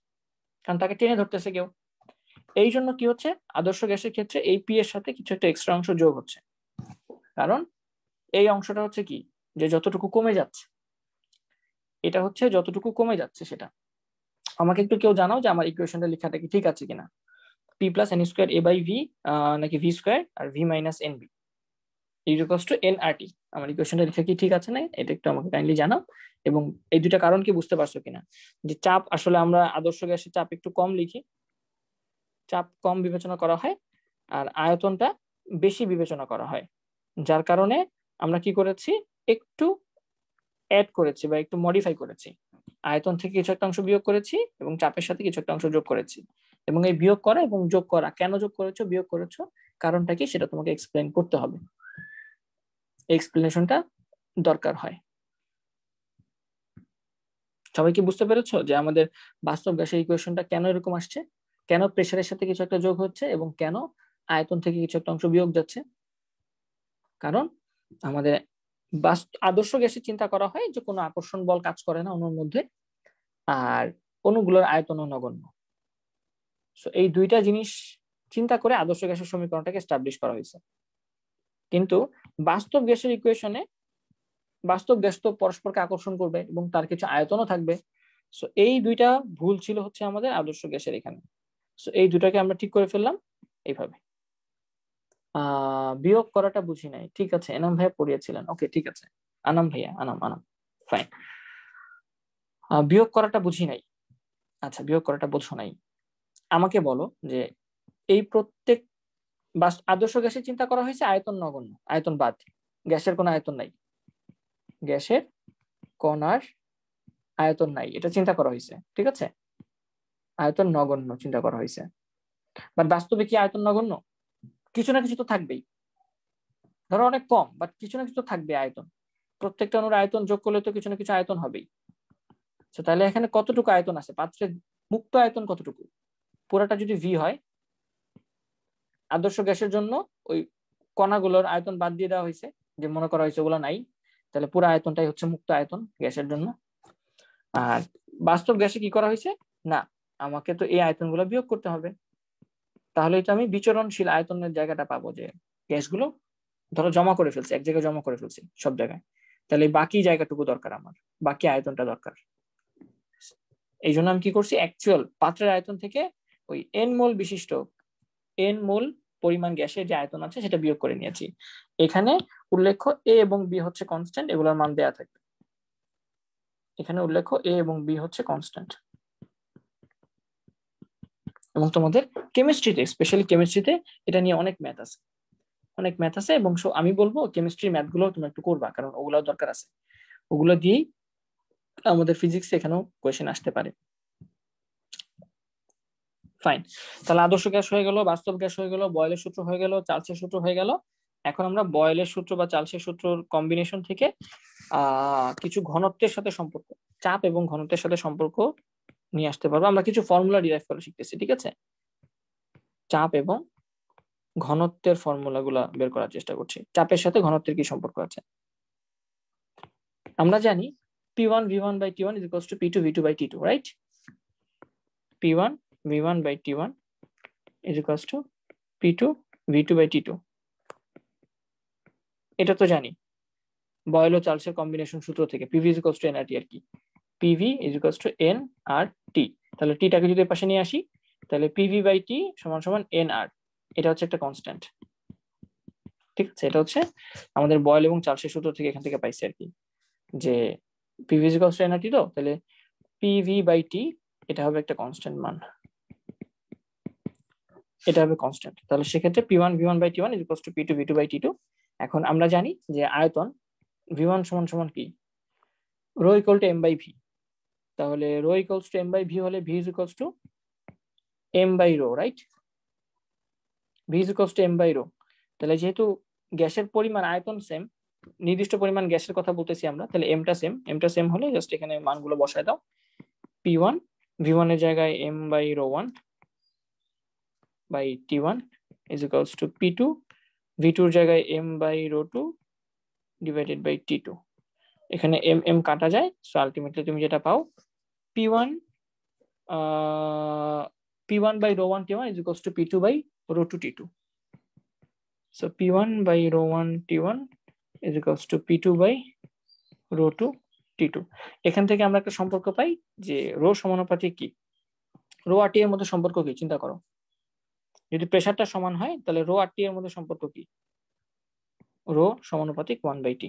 কারণ তাকে টেনে ধরতেছে কেউ। এই জন্য কি হচ্ছে, আদর্শ গ্যাসের ক্ষেত্রে এই পি এর সাথে কিছু একটা এক্সট্রা অংশ যোগ হচ্ছে, কারণ এই অংশটা হচ্ছে কি, যে যতটুকু কমে যাচ্ছে, এটা হচ্ছে যতটুকু কমে যাচ্ছে সেটা। আমাকে একটু কেউ জানাও যে আমার ইকুয়েশনটা লেখাটা কি ঠিক আছে কিনা। P plus N square A by V, নাকি V square R V minus N B equals to N R T. আমার ইকুয়েশনটা লেখা কি ঠিক আছে না, এটা একটু আমাকে কাইন্ডলি জানাও। এবং এই দুইটা কারণ কি বুঝতে পারছো কিনা, যে চাপ আসলে আমরা আদর্শ গ্যাসের চাপ একটু কম লিখি, চাপ কম বিবেচনা করা হয়, আর আয়তনটা বেশি বিবেচনা করা হয়, যার কারণে আমরা কি করেছি, একটু অ্যাড করেছি বা একটু মডিফাই করেছি, আয়তন থেকে কিছু একটা অংশ বিয়োগ করেছি এবং চাপের সাথে কিছু একটা অংশ যোগ করেছি। এবং এই বিয়োগ করা এবং যোগ করা, কেন যোগ করেছো বিয়োগ করেছো, কারণটা কি সেটা তোমাকে এক্সপ্লেন করতে হবে, এক্সপ্লেনেশনটা দরকার হয়। সবাই কি বুঝতে পেরেছো যে আমাদের বাস্তব গ্যাসের ইকুয়েশনটা কেন এরকম আসছে, কেন প্রেসারের সাথে কিছু একটা যোগ হচ্ছে এবং কেন আয়তন থেকে কিছু একটা অংশ বিয়োগ যাচ্ছে? কারণ আমাদের আদর্শ গ্যাসে চিন্তা করা হয় যে কোনো আকর্ষণ বল কাজ করে না অণুর মধ্যে, আর অণুগুলোর আয়তন নগণ্য। এই দুইটা জিনিস চিন্তা করে আদর্শ গ্যাসের সমীকরণটাকে এস্টাবলিশ করা হয়েছে। কিন্তু বাস্তব গ্যাসের ইকুয়েশনে বাস্তব গ্যাস তো পরস্পরকে আকর্ষণ করবে এবং তার কিছু আয়তনও থাকবে। সো এই দুইটা ভুল ছিল হচ্ছে আমাদের আদর্শ গ্যাসের এখানে। সো এই দুটাকে আমরা ঠিক করে ফেললাম এইভাবে। বিয়োগ করাটা বুঝি নাই, ঠিক আছে, এনাম ভাইয়া পড়িয়েছিলেন, ওকে ঠিক আছে, আনাম ভাইয়া, আনাম আনাম, ফাইন। বিয়োগ করাটা বুঝি নাই, আচ্ছা বিয়োগ করাটা বোঝো নাই। আমাকে বলো যে এই প্রত্যেক আদর্শ গ্যাসের চিন্তা করা হয়েছে আয়তন নগণ্য, আয়তন বাদ, গ্যাসের কোনো আয়তন নাই, গ্যাসের কণার আয়তন নাই, এটা চিন্তা করা হয়েছে, ঠিক আছে, আয়তন নগণ্য চিন্তা করা হয়েছে। বাট বাস্তবে কি আয়তন নগণ্য? কিছু না কিছু তো থাকবেই, ধরো অনেক কম, বাট কিছু না কিছু তো থাকবে আয়তন, প্রত্যেকটা অণুর আয়তন যোগ করলে তো কিছু না কিছু আয়তন হবেই। তাহলে এখানে কতটুকু আয়তন আছে, পাত্রের মুক্ত আয়তন কতটুকু? পুরাটা যদি ভি হয়, আদর্শ গ্যাসের জন্য ওই কণাগুলোর আয়তন বাদ দিয়ে দেওয়া হয়েছে, যে মনে করা হয়েছে ওগুলো নাই, তাহলে পুরো আয়তনটাই হচ্ছে মুক্ত আয়তন গ্যাসের জন্য। আর বাস্তব গ্যাসে কি করা হয়েছে, না আমাকে তো এই আয়তনগুলো বিয়োগ করতে হবে, তাহলে তো আমি বিচরণশীল আয়তনের জায়গাটা পাবো, যে গ্যাসগুলো ধরো জমা করে ফেলছে এক জায়গায়, জমা করে ফেলছি সব জায়গায়, তাহলে বাকি জায়গাটুকু দরকার আমার, বাকি আয়তনটা দরকার। এই জন্য আমি কি করছি, অ্যাকচুয়াল পাত্রের আয়তন থেকে ওই এন মোল বিশিষ্ট, এন মোল পরিমাণ গ্যাসের যে আয়তন আছে সেটা বিয়োগ করে নিয়েছি। এখানে উল্লেখ্য এ এবং বি হচ্ছে কনস্ট্যান্ট, এগুলোর মান দেয়া থাকবে, এখানে উল্লেখ্য এ এবং বি হচ্ছে কনস্ট্যান্ট। এবং তোমাদের কেমিস্ট্রিতে, স্পেশালি কেমিস্ট্রিতে এটা নিয়ে অনেক ম্যাথ আছে, অনেক ম্যাথ আছে, এবং আমি বলবো কেমিস্ট্রি ম্যাথ গুলো তুমি একটু করবা, কারণ ওগুলো দরকার আছে, ওগুলো দিয়েই আমাদের ফিজিক্স এখানেও কোয়েশ্চেন আসতে পারে। ফাইন, তাহলে আদর্শ গ্যাস হয়ে গেল, বাস্তব গ্যাস হয়ে গেল, বয়েলের সূত্র হয়ে গেল, চার্লসের সূত্র হয়ে গেল। এখন আমরা বয়েলের সূত্র বা চার্লসের সূত্রর কম্বিনেশন থেকে কিছু ঘনত্বের সাথে সম্পর্ক, চাপ এবং ঘনত্বের সাথে সম্পর্ক নিয়ে আসতে পারবো। আমরা কিছু ফর্মুলা ডিরাইভ করা শিখতেছি, ঠিক আছে, চাপ এবং ঘনত্বের ফর্মুলা গুলা বের করার চেষ্টা করছি, চাপের সাথে ঘনত্বের কি সম্পর্ক আছে। আমরা জানি P1 V1 by T1 is equals to P2 V2 by T2, right? P1 V1 by T1 is equals to P2 V2 by T2, এটা তো জানি বয়েল ও চার্লসের কম্বিনেশন সূত্র থেকে, PV is equals to nRT আর কি, PV is equals to nRT। তাহলে টিটাকে যদি পাশে নিয়ে আসি, তাহলে PV by T সমান সমান nR, এটা হচ্ছে একটা কনস্ট্যান্ট, ঠিক আছে, এটা হচ্ছে আমাদের বয়েল এবং চার্লসের সূত্র থেকে এখান থেকে পাইছি আর কি, যে PV is equals to nRT, তো তাহলে PV by T এটা হবে একটা কনস্ট্যান্ট মান। এটা হবে কনস্ট্যান্ট। তাহলে সেক্ষেত্রে P1 V1 by T1 is equals to P2 V2 by T2। এখন আমরা জানি যে আয়তন V1 সমান সমান কি, rho equal to M by V. তাহলে rho equals to M by V হলে V is equals to M by rho, right? V is equals to M by rho. তাহলে যেহেতু গ্যাসের পরিমাণ আয়তন সেম, নির্দিষ্ট পরিমাণ গ্যাসের কথা বলতেছি আমরা, তাহলে এমটা সেম হলে জাস্ট এখানে মানগুলো বসায় দাও। P1 V1 এর জায়গায় M by rho 1 by T1 is equals to P2 V2 এর জায়গায় M by rho 2 divided by T2। এখানে M M কাটা যায়, সো আলটিমেটলি তুমি যেটা পাও P1 P1 by rho 1 T1 is equals to P2 by rho 2 T2। So P1 by rho 1 T1 is equals to P2 by rho 2 T2। এখান থেকে আমরা একটা সম্পর্ক পাই যে রো সমানুপাতিক কি, রো আর টি এর মধ্যে সম্পর্ক কি চিন্তা করো। যদি প্রেসারটা সমান হয় তাহলে রো আর টি এর মধ্যে সম্পর্ক কি, রো সমানুপাতিক 1/T।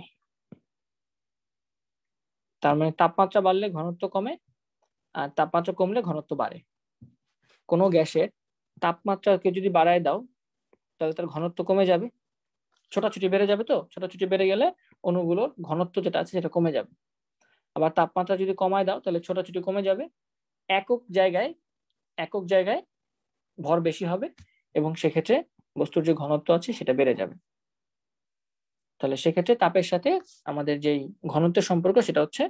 তার মানে তাপমাত্রা বাড়লে ঘনত্ব কমে, আর তাপমাত্রা কমলে ঘনত্ব বাড়ে। কোনো গ্যাসের তাপমাত্রাকে যদি বাড়ায় দাও তাহলে তার ঘনত্ব কমে যাবে, ছোটাছুটি বেড়ে যাবে। তো ছোটাছুটি বেড়ে গেলে অণুগুলোর ঘনত্ব যেটা আছে সেটা কমে যাবে। আবার তাপমাত্রা যদি কমায় দাও তাহলে ছোটাছুটি কমে যাবে, একক জায়গায় ভর বেশি হবে এবং সেক্ষেত্রে বস্তুর যে ঘনত্ব আছে সেটা বেড়ে যাবে। তাহলে সেক্ষেত্রে তাপের সাথে আমাদের যেই ঘনত্বের সম্পর্ক সেটা হচ্ছে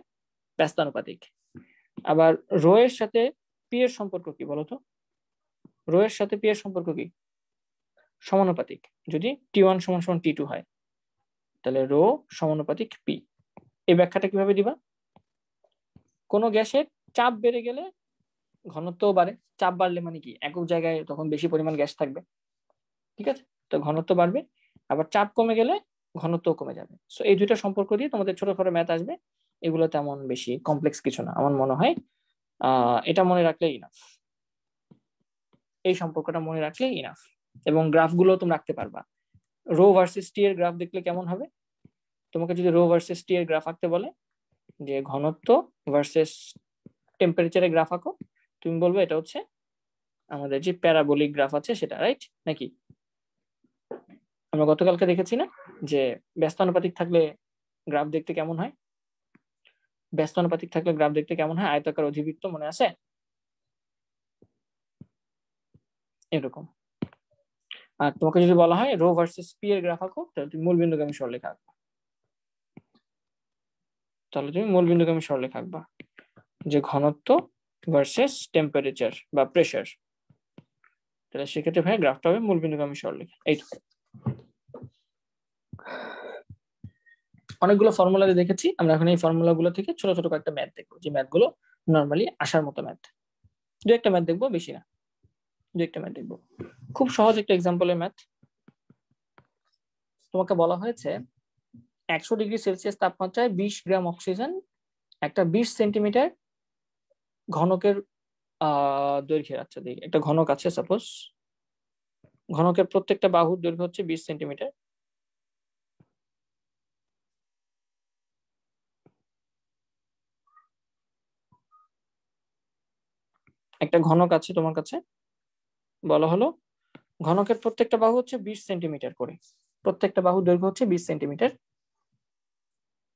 ব্যস্তানুপাতিক। আবার রো এর সাথে পি এর সম্পর্ক কি বলতো? রো এর সাথে পি এর সম্পর্ক কি? সমানুপাতিক। যদি T1 সমান সমান T2 হয় তাহলে রো সমানুপাতিক পি। এই ব্যাখ্যাটা কিভাবে দিবা? কোনো গ্যাসের চাপ বেড়ে গেলে ঘনত্বও বাড়ে। চাপ বাড়লে মানে কি, একক জায়গায় তখন বেশি পরিমাণ গ্যাস থাকবে, ঠিক আছে? তো ঘনত্ব বাড়বে। আবার চাপ কমে গেলে ঘনত্ব কমে যাবে। সো এই দুইটা সম্পর্ক দিয়ে তোমাদের ছোটখাটো ম্যাথ আসবে, এগুলো তেমন বেশি কমপ্লেক্স কিছু না আমার মনে হয়। এটা মনে রাখলেই ইনাফ, এই সম্পর্কটা মনে রাখলেই ইনাফ। এবং গ্রাফগুলো তুমি রাখতে পারবা। রো ভার্সেস টি এর গ্রাফ দেখলে কেমন হবে? তোমাকে যদি রো ভার্সেস টি এর গ্রাফ আঁকতে বলে, যে ঘনত্ব ভার্সেস টেম্পারেচারের গ্রাফ আঁকো, তুমি বলবে এটা হচ্ছে আমাদের যে প্যারাবোলিক গ্রাফ আছে সেটা, রাইট নাকি? আমরা গতকালকে দেখেছি না যে ব্যস্তানুপাতিক থাকলে গ্রাফ দেখতে কেমন হয়? ব্যস্তানুপাতিক থাকলে গ্রাফ দেখতে কেমন হয়? আয়তাকার অধিবৃত্ত, মনে আছে? এরকম। আর তোমাকে যদি বলা হয় রো ভার্সেস পি এর গ্রাফ আঁকো, তাহলে তুমি মূলবিন্দুগামী সরলরেখা আঁকবা। যে ঘনত্ব ভার্সেস টেম্পারেচার বা প্রেসার, তাহলে সেক্ষেত্রে ভাই গ্রাফটা হবে মূলবিন্দুগামী সরলরেখা। এইটুকু। অনেকগুলো ফর্মুলা দেখেছি আমরা, এখন এই ফর্মুলা গুলো থেকে ছোট ছোট কয়েকটা ম্যাথ দেখবো, যে ম্যাথ গুলো নর্মালি আসার মতো ম্যাথ। দু একটা ম্যাথ দেখবো, বেশি না, দু একটা ম্যাথ দেখবো। খুব সহজ একটা এক্সাম্পলের ম্যাথ। তোমাকে বলা হয়েছে 100°C তাপমাত্রায় 20 গ্রাম অক্সিজেন একটা 20 সেন্টিমিটার ঘনকের দৈর্ঘ্যের, আচ্ছা দেখি একটা ঘনক আছে, সাপোজ ঘনকের প্রত্যেকটা বাহুর দৈর্ঘ্য হচ্ছে 20 সেন্টিমিটার। একটা ঘনক আছে তোমার কাছে, বলা হলো ঘনকের প্রত্যেকটা বাহু হচ্ছে 20 সেন্টিমিটার করে, প্রত্যেকটা বাহুর দৈর্ঘ্য হচ্ছে 20 সেন্টিমিটার।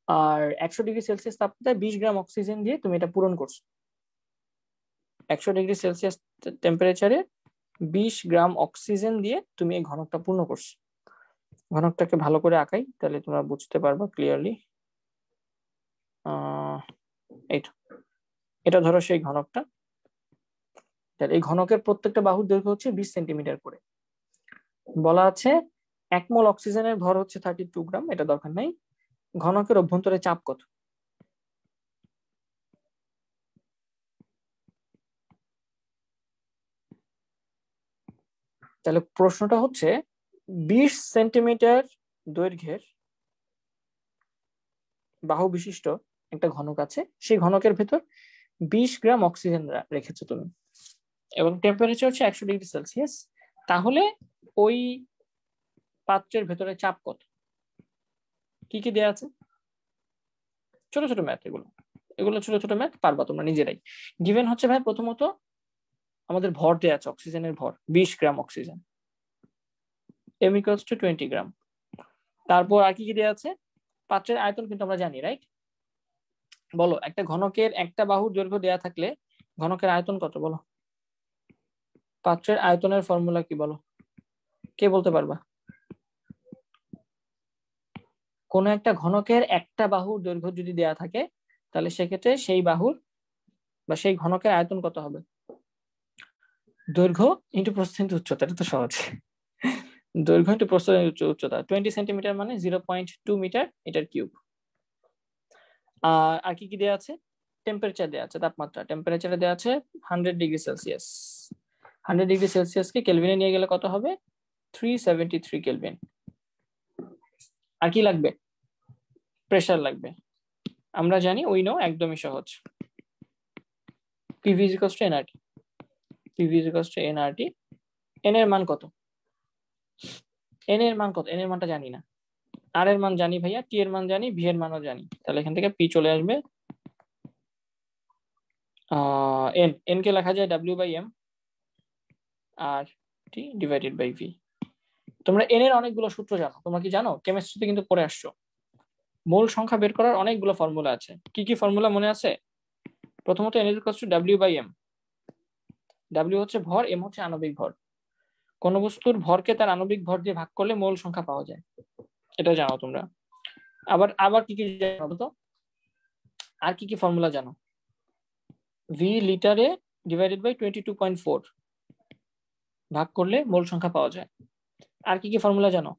আর 100°C তাপমাত্রায় 20 গ্রাম অক্সিজেন দিয়ে তুমি এটা পূরণ করছো। 100°C টেম্পারেচারে 20 গ্রাম অক্সিজেন দিয়ে তুমি এই ঘনকটা পূর্ণ করছো। ঘনকটাকে ভালো করে আঁকাই তাহলে তোমরা বুঝতে পারবা ক্লিয়ারলি। এটা ধরো সেই ঘনকটা। তাহলে এই ঘনকের প্রত্যেকটা বাহুর দৈর্ঘ্য হচ্ছে 20 সেন্টিমিটার করে। বলা আছে 1 মোল অক্সিজেনের ভর হচ্ছে 32 গ্রাম, এটা দরকার নাই। ঘনকের অভ্যন্তরে চাপ কত? তাহলে প্রশ্নটা হচ্ছে 20 সেন্টিমিটার দৈর্ঘ্যের বাহু বিশিষ্ট একটা ঘনক আছে, সেই ঘনকের ভেতর 20 গ্রাম অক্সিজেন রেখেছো তুমি, এবং টেম্পারেচার হচ্ছে 100°C। তাহলে ওই পাত্রের ভেতরে চাপ কত? কি কি দেয়া আছে? ছোট ছোট ম্যাথ, এগুলো ছোট ছোট ম্যাথ পারবা তোমরা নিজেরাই। গিভেন হচ্ছে ভাই প্রথমত আমাদের ভর দেওয়া আছে, অক্সিজেনের ভর 20 গ্রাম অক্সিজেন, m equals to 20 গ্রাম। তারপর আর কি কি দেওয়া আছে, পাত্রের আয়তন কিন্তু আমরা জানি, রাইট? বলো, একটা ঘনকের একটা বাহুর দৈর্ঘ্য দেওয়া থাকলে ঘনকের আয়তন কত বলো? পাত্রের আয়তনের ফর্মুলা কি বলো, কে বলতে পারবা? কোন একটা ঘনকের একটা বাহুর দৈর্ঘ্য যদি দেয়া থাকে তাহলে সেক্ষেত্রে সেই বাহুর বা সেই ঘনকের আয়তন কত হবে? দৈর্ঘ্য ইন্টু প্রস্থ ইন্টু উচ্চতা, এটা তো সহজ। দৈর্ঘ্য ইন্টু প্রস্থ ইন্টু উচ্চতা, 20 সেন্টিমিটার মানে 0.2 মিটার, এটার কিউব। আর কি কি দেওয়া আছে? টেম্পারেচার দেওয়া আছে, তাপমাত্রা, টেম্পারেচারে দেওয়া আছে 100 ডিগ্রি সেলসিয়াস। 100 ডিগ্রি সেলসিয়াসকে কেলভিনে নিয়ে গেলে কত হবে? 373 কেলভিন। আর কি লাগবে? প্রেসার লাগবে। আমরা জানি, উই নো, একদমই সহজ, PV is equals to nRT। PV is equals to nRT। n এর মান কত? n এর মান কত? n এর মানটা জানি না। r এর মান জানি ভাইয়া, t এর মান জানি, v এর মানও জানি। তাহলে এখান থেকে p চলে আসবে, n কে লেখা যায় w/m আর t ডিভাইডেড বাই v। তোমরা n এর অনেকগুলো সূত্র জানো, তোমরা কি জানো? কেমিস্ট্রিতে কিন্তু পড়ে আসছো। মোল সংখ্যা বের করার অনেকগুলো ফর্মুলা আছে। কি কি ফর্মুলা মনে আছে? প্রথমত n is equals to w/m। w হচ্ছে ভর, m হচ্ছে আণবিক ভর। কোন বস্তুর ভরকে তার আণবিক ভর দিয়ে ভাগ করলে মোল সংখ্যা পাওয়া যায়, এটা জানো তোমরা। আবার আবার কি কি জানো তো? আর কি কি ফর্মুলা জানো? v লিটারে ডিভাইডেড বাই 22.4 ভাগ করলে মোল সংখ্যা পাওয়া যায়। আর কি কি ফর্মুলা জানো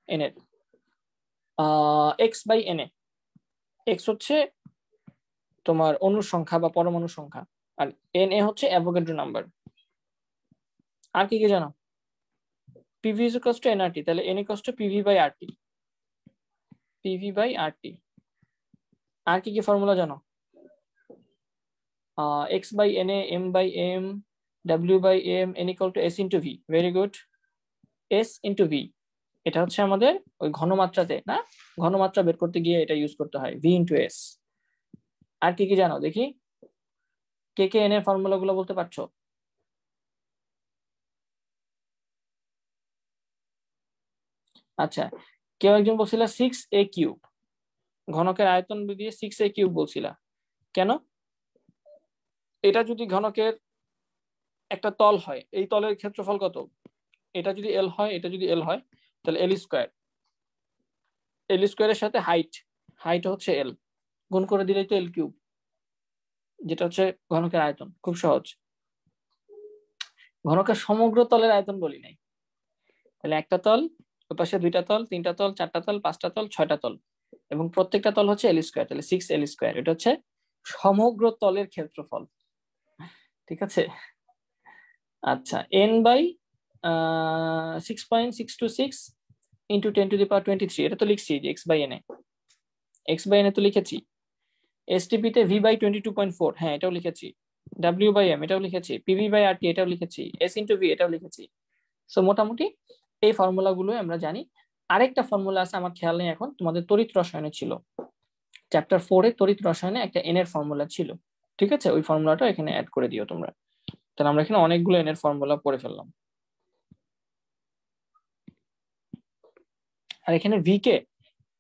n এর? x/na। x হচ্ছে তোমার অণুর সংখ্যা বা পরমাণুর সংখ্যা, আর na হচ্ছে অ্যাভোগাড্রো নাম্বার। আর কি কি জানো? PV is equals to nRT, তাহলে n equals to PV/RT। PV/RT। আর কি কি ফর্মুলা জানো? x/na, m/m, w/m, n equal to s into v। Very good, s into v। এটা হচ্ছে আমাদের ওই ঘনমাত্রাতে না, ঘনমাত্রা বের করতে গিয়ে এটা ইউজ করতে হয়, v into s। আর কি কি জানো দেখি? কে কে n এর ফর্মুলা গুলো বলতে পারছো? আচ্ছা, কেউ একজন বলছিল 6a কিউব, ঘনকের আয়তন দিয়ে 6a কিউব বলছিলা কেন? এটা যদি ঘনকের একটা তল হয়, এই তলের ক্ষেত্রফল কত? এটা যদি এল হয়, এটা যদি এল হয়, তাহলে এল স্কোয়ার, এল স্কোয়ারের সাথে হাইট, হাইট হচ্ছে এল, গুণ করে দিলেই তো এল কিউব, যেটা হচ্ছে ঘনকের আয়তন। খুব সহজ। ঘনকের সমগ্র তলের আয়তন বলি নাই। তাহলে একটা তল, ওই পাশে দুইটা তল, তিনটা তল, চারটা তল, পাঁচটা তল, ছয়টা তল, এবং প্রত্যেকটা তল হচ্ছে এল স্কোয়ার, তাহলে 6l স্কোয়ার। এটা হচ্ছে সমগ্র তলের ক্ষেত্রফল, ঠিক আছে? আচ্ছা, n বাই 6.626 ইন্টু 10⁻23, এটা তো লিখছি যে x/na, x/na তো লিখেছি। STP তে v/22.4, হ্যাঁ এটাও লিখেছি। w/m এটাও লিখেছি, PV/RT এটাও লিখেছি, s into v এটাও লিখেছি। সো মোটামুটি এই ফর্মুলা গুলো আমরা জানি। আরেকটা ফর্মুলা আছে, আমার খেয়াল নেই এখন, তোমাদের তড়িৎ রসায়নে ছিল, চ্যাপ্টার 4 এ তড়িৎ রসায়নে একটা n এর ফর্মুলা ছিল, ঠিক আছে? ওই ফর্মুলাটা এখানে অ্যাড করে দিও তোমরা। তাহলে আমরা এখানে অনেকগুলো n এর ফর্মুলা পড়ে ফেললাম। আর এখানে v কে,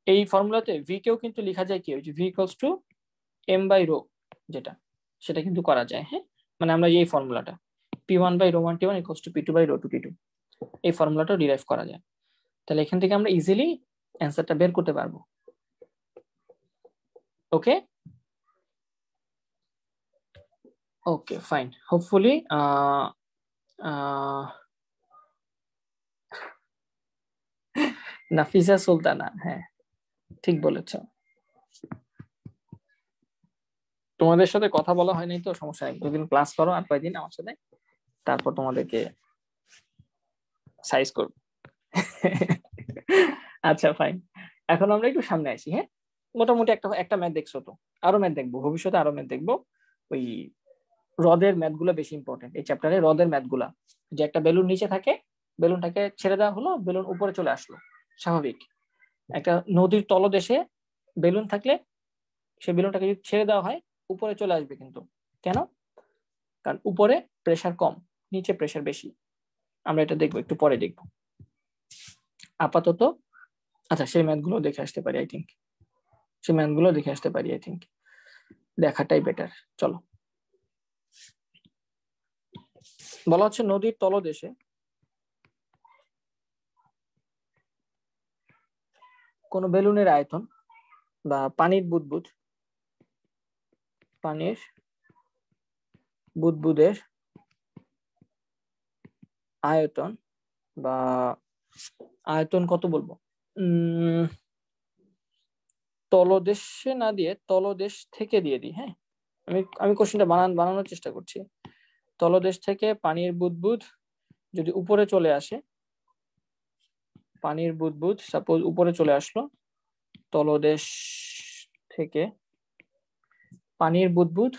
এই ফর্মুলাতে v কেও কিন্তু লেখা যায় কি, ওই যে v ইকুয়ালস টু m/ρ, যেটা সেটা কিন্তু করা যায়। হ্যাঁ, মানে আমরা এই ফর্মুলাটা p1/ρ1t1 ইকুয়ালস টু p2/ρ2t2, এই ফর্মুলাটা ডিরাইভ করা যায়। তাহলে এখান থেকে আমরা ইজিলি অ্যান্সারটা বের করতে পারবো। Okay okay fine, hopefully Nafisa Sultana, হ্যাঁ ঠিক বলেছ। তোমাদের সাথে কথা বলা হয় নাই তো, সমস্যা নেই, দুদিন ক্লাস করো আর কয়েকদিন আমার সাথে, তারপর তোমাদেরকে সাইজ করব। আচ্ছা ফাইন, এখন আমরা একটু সামনে আসি। হ্যাঁ, মোটামুটি একটা ম্যাথ দেখছো তো, আরো ম্যাথ দেখবো ভবিষ্যতে, আরো ম্যাথ দেখবো। ওই হ্রদের ম্যাথ গুলো বেশি ইম্পর্টেন্ট এই চ্যাপ্টারে, হ্রদের ম্যাথ গুলা, যে একটা বেলুন নিচে থাকে, বেলুনটাকে ছেড়ে দেওয়া হলো, বেলুন উপরে চলে আসলো, স্বাভাবিক। একটা নদীর তলদেশে বেলুন থাকলে সেই বেলুনটাকে যদি ছেড়ে দেওয়া হয় উপরে চলে আসবে, কিন্তু কেন? কারণ উপরে প্রেসার কম, নিচে প্রেসার বেশি। আমরা এটা দেখবো, একটু পরে দেখবো। আপাতত আচ্ছা সেই ম্যাথগুলো দেখে আসতে পারি, আই থিঙ্ক দেখাটাই বেটার। চলো, বলা হচ্ছে নদীর তলদেশে কোন বেলুনের আয়তন বা পানির বুদবুদের আয়তন বা আয়তন কত বলবো, তলদেশে না দিয়ে তলদেশ থেকে দিয়ে দিই। হ্যাঁ, আমি কোশ্চেনটা বানানোর চেষ্টা করছি। তলদেশ থেকে পানির বুদবুদ যদি উপরে চলে আসে, পানির বুদবুদ সাপোজ উপরে চলে আসলো, তলদেশ থেকে পানির বুদবুদ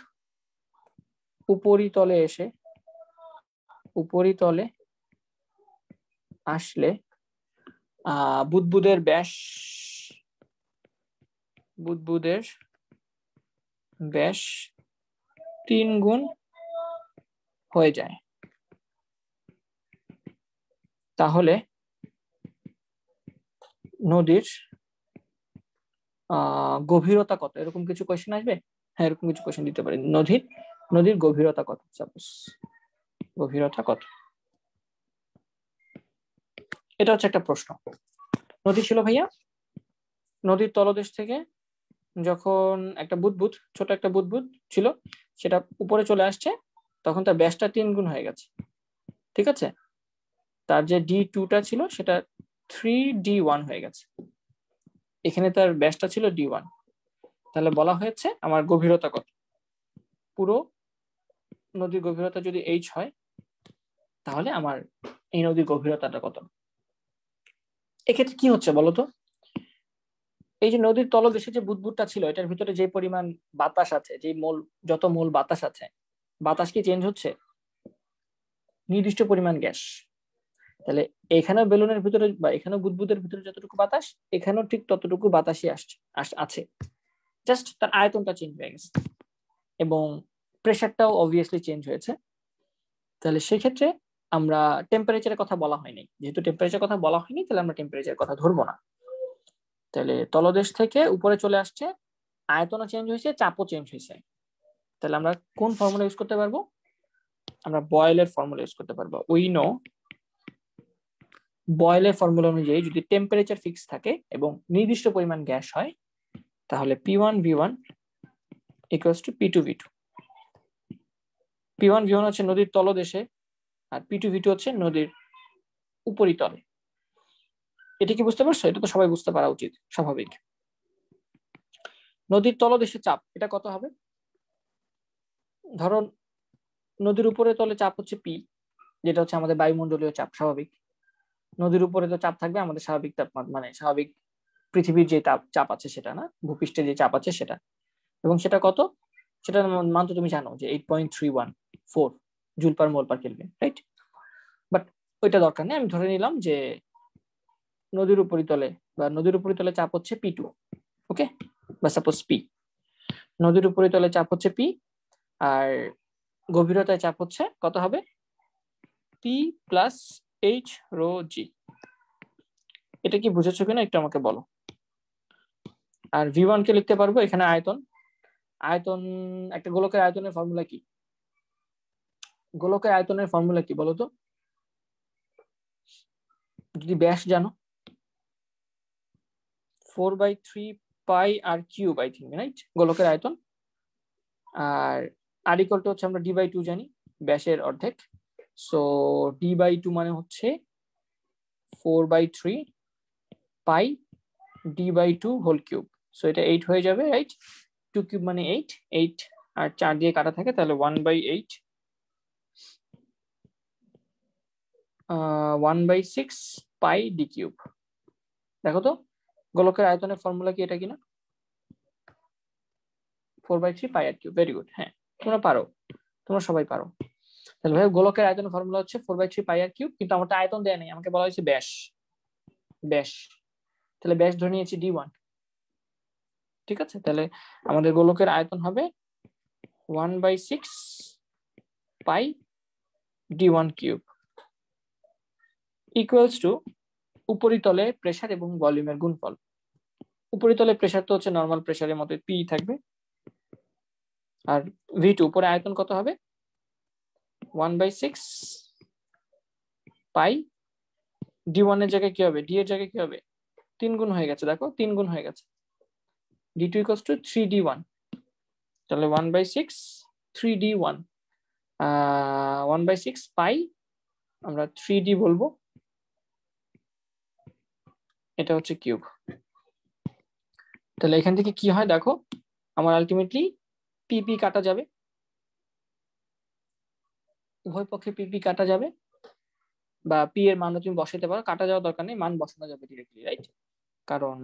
উপরিতলে আসলে বুদবুদের ব্যাস 3 গুণ হয়ে যায়, তাহলে নদীর গভীরতা কত? এরকম কিছু কোয়েশ্চেন আসবে। হ্যাঁ, এরকম কিছু কোয়েশ্চেন দিতে পারে। নদীর গভীরতা কত, সাপোজ গভীরতা কত, এটা হচ্ছে একটা প্রশ্ন। নদী ছিল ভাইয়া, নদীর তলদেশ থেকে যখন ছোট একটা বুদবুদ ছিল, সেটা উপরে চলে আসছে, তখন তার ব্যাসটা 3 গুণ হয়ে গেছে। ঠিক আছে, তার যে D2টা ছিল সেটা 3D1 হয়ে গেছে। এখানে তার ব্যাসটা ছিল D1, তাহলে বলা হয়েছে আমার গভীরতা কত। পুরো নদীর গভীরতা যদি H হয়, তাহলে আমার এই নদীর গভীরতাটা কত। এক্ষেত্রে কি হচ্ছে বলতো, এই যে নদীর তলদেশে যে বুদবুদটা ছিল, এটার ভিতরে যে পরিমাণ বাতাস আছে, যত মোল বাতাস আছে, বাতাস কি চেঞ্জ হচ্ছে? নির্দিষ্ট পরিমাণ গ্যাস। তাহলে এখানেও বেলুনের ভিতরে বা এখানেও বুদবুদের ভিতরে যতটুকু বাতাস, এখানেও ঠিক ততটুকু বাতাসই আছে, জাস্ট তার আয়তনটা চেঞ্জ হয়ে গেছে এবং প্রেসারটাও অবভিয়াসলি চেঞ্জ হয়েছে। তাহলে সেক্ষেত্রে আমরা টেম্পারেচারের কথা বলা হয়নি, যেহেতু টেম্পারেচার কথা বলা হয়নি, তাহলে আমরা টেম্পারেচারের কথা ধরবো না। তাহলে তলদেশ থেকে উপরে চলে আসছে, আয়তনও চেঞ্জ হয়েছে, চাপও চেঞ্জ হয়েছে। তাহলে আমরা কোন ফর্মুলা ইউজ করতে পারবো? আমরা বয়েলের ফর্মুলা ইউজ করতে পারবো। উই নো বয়েলের ফর্মুলা অনুযায়ী যদি টেম্পারেচার ফিক্স থাকে এবং নির্দিষ্ট পরিমাণ গ্যাস হয়, তাহলে P1V1 equals to P2V2। P1V1 হচ্ছে নদীর তলদেশে, আর P2V2 হচ্ছে নদীর উপরিতলে। এটা কি বুঝতে পারছো? এটা তো সবাই বুঝতে পারা উচিত, স্বাভাবিক। নদীর তলদেশে চাপ, এটা কত হবে? ধরো নদীর উপরে তলে চাপ হচ্ছে P, যেটা হচ্ছে আমাদের বায়ুমণ্ডলীয় চাপ, স্বাভাবিক। নদীর উপরে তো চাপ থাকবে আমাদের স্বাভাবিক তাপমাত্রা, মানে স্বাভাবিক পৃথিবীর যে চাপ আছে সেটা না, ভূপৃষ্ঠে যে চাপ আছে সেটা। এবং সেটা কত? সেটা মান তো তুমি জানো যে 8.314 joule per mole per kelvin, right? But ওইটা দরকার নেই, আমি ধরে নিলাম যে নদীর উপরিতলে চাপ হচ্ছে P2, ওকে, বা সাপোজ P। নদীর উপরিতলে চাপ হচ্ছে P, আর গভীরতায় চাপ হচ্ছে কত হবে? P plus H rho G। এটা কি বুঝেছো কিনা একটু আমাকে বলো। আর V1 কে লিখতে পারবো এখানে আয়তন। একটা গোলকের আয়তনের ফর্মুলা কি? গোলকের আয়তনের ফর্মুলা কি বলতো? যদি ব্যাস জানো, 4/3 পাই আর কিউব, আই থিঙ্ক, রাইট? গোলকের আয়তন। আর ইকুয়াল টু হচ্ছে আমরা D/2 জানি, ব্যাসের অর্ধেক। সো D/2 মানে হচ্ছে 4/3 পাই D/2 হোল কিউব। সো এটা 8 হয়ে যাবে, রাইট? 2 কিউব মানে 8 আর 4 দিয়ে কাটা থাকে, তাহলে 1/8 1/6 পাই ডি কিউব। দেখো তো গোলকের আয়তনের ফর্মুলা কি এটা কিনা? 4/3 পাই আর কিউব। ভেরি গুড, হ্যাঁ তোমরা সবাই পারো। তাহলে ভাই গোলকের আয়তনের ফর্মুলা হচ্ছে 4/3 পাই আর কিউব, কিন্তু আমারটা আয়তন দেয়া নেই, আমাকে বলা হয়েছে ব্যাস। তাহলে ব্যাস ধরে নিয়েছি D1। ঠিক আছে, তাহলে আমাদের গোলকের আয়তন হবে 1/6 pi d1 cube equals to উপরিতলে প্রেসার এবং ভলিউমের গুণফল। উপরিতলে প্রেসার তো হচ্ছে নর্মাল প্রেসারের মতো পি থাকবে, আর V2 উপরে আয়তন কত হবে 1/6 পাই d1 এর জায়গায় কি হবে, d এর জায়গায় কি হবে 3 গুণ হয়ে গেছে, দেখো 3 গুণ হয়ে গেছে, d2 ইকুয়ালস টু 3d1, তাহলে 1/6 3d1 1/6 পাই আমরা 3d বলবো, এটা হচ্ছে কিউব। তাহলে এখান থেকে কি হয় দেখো, আমার আলটিমেটলি পিপি কাটা যাবে, উভয় পক্ষে পিপি কাটা যাবে, বা পি এর মান তুমি বসাতে পারো, কাটা যাওয়ার দরকার নেই, মান বসানো যাবে ডিরেক্টলি, রাইট? কারণ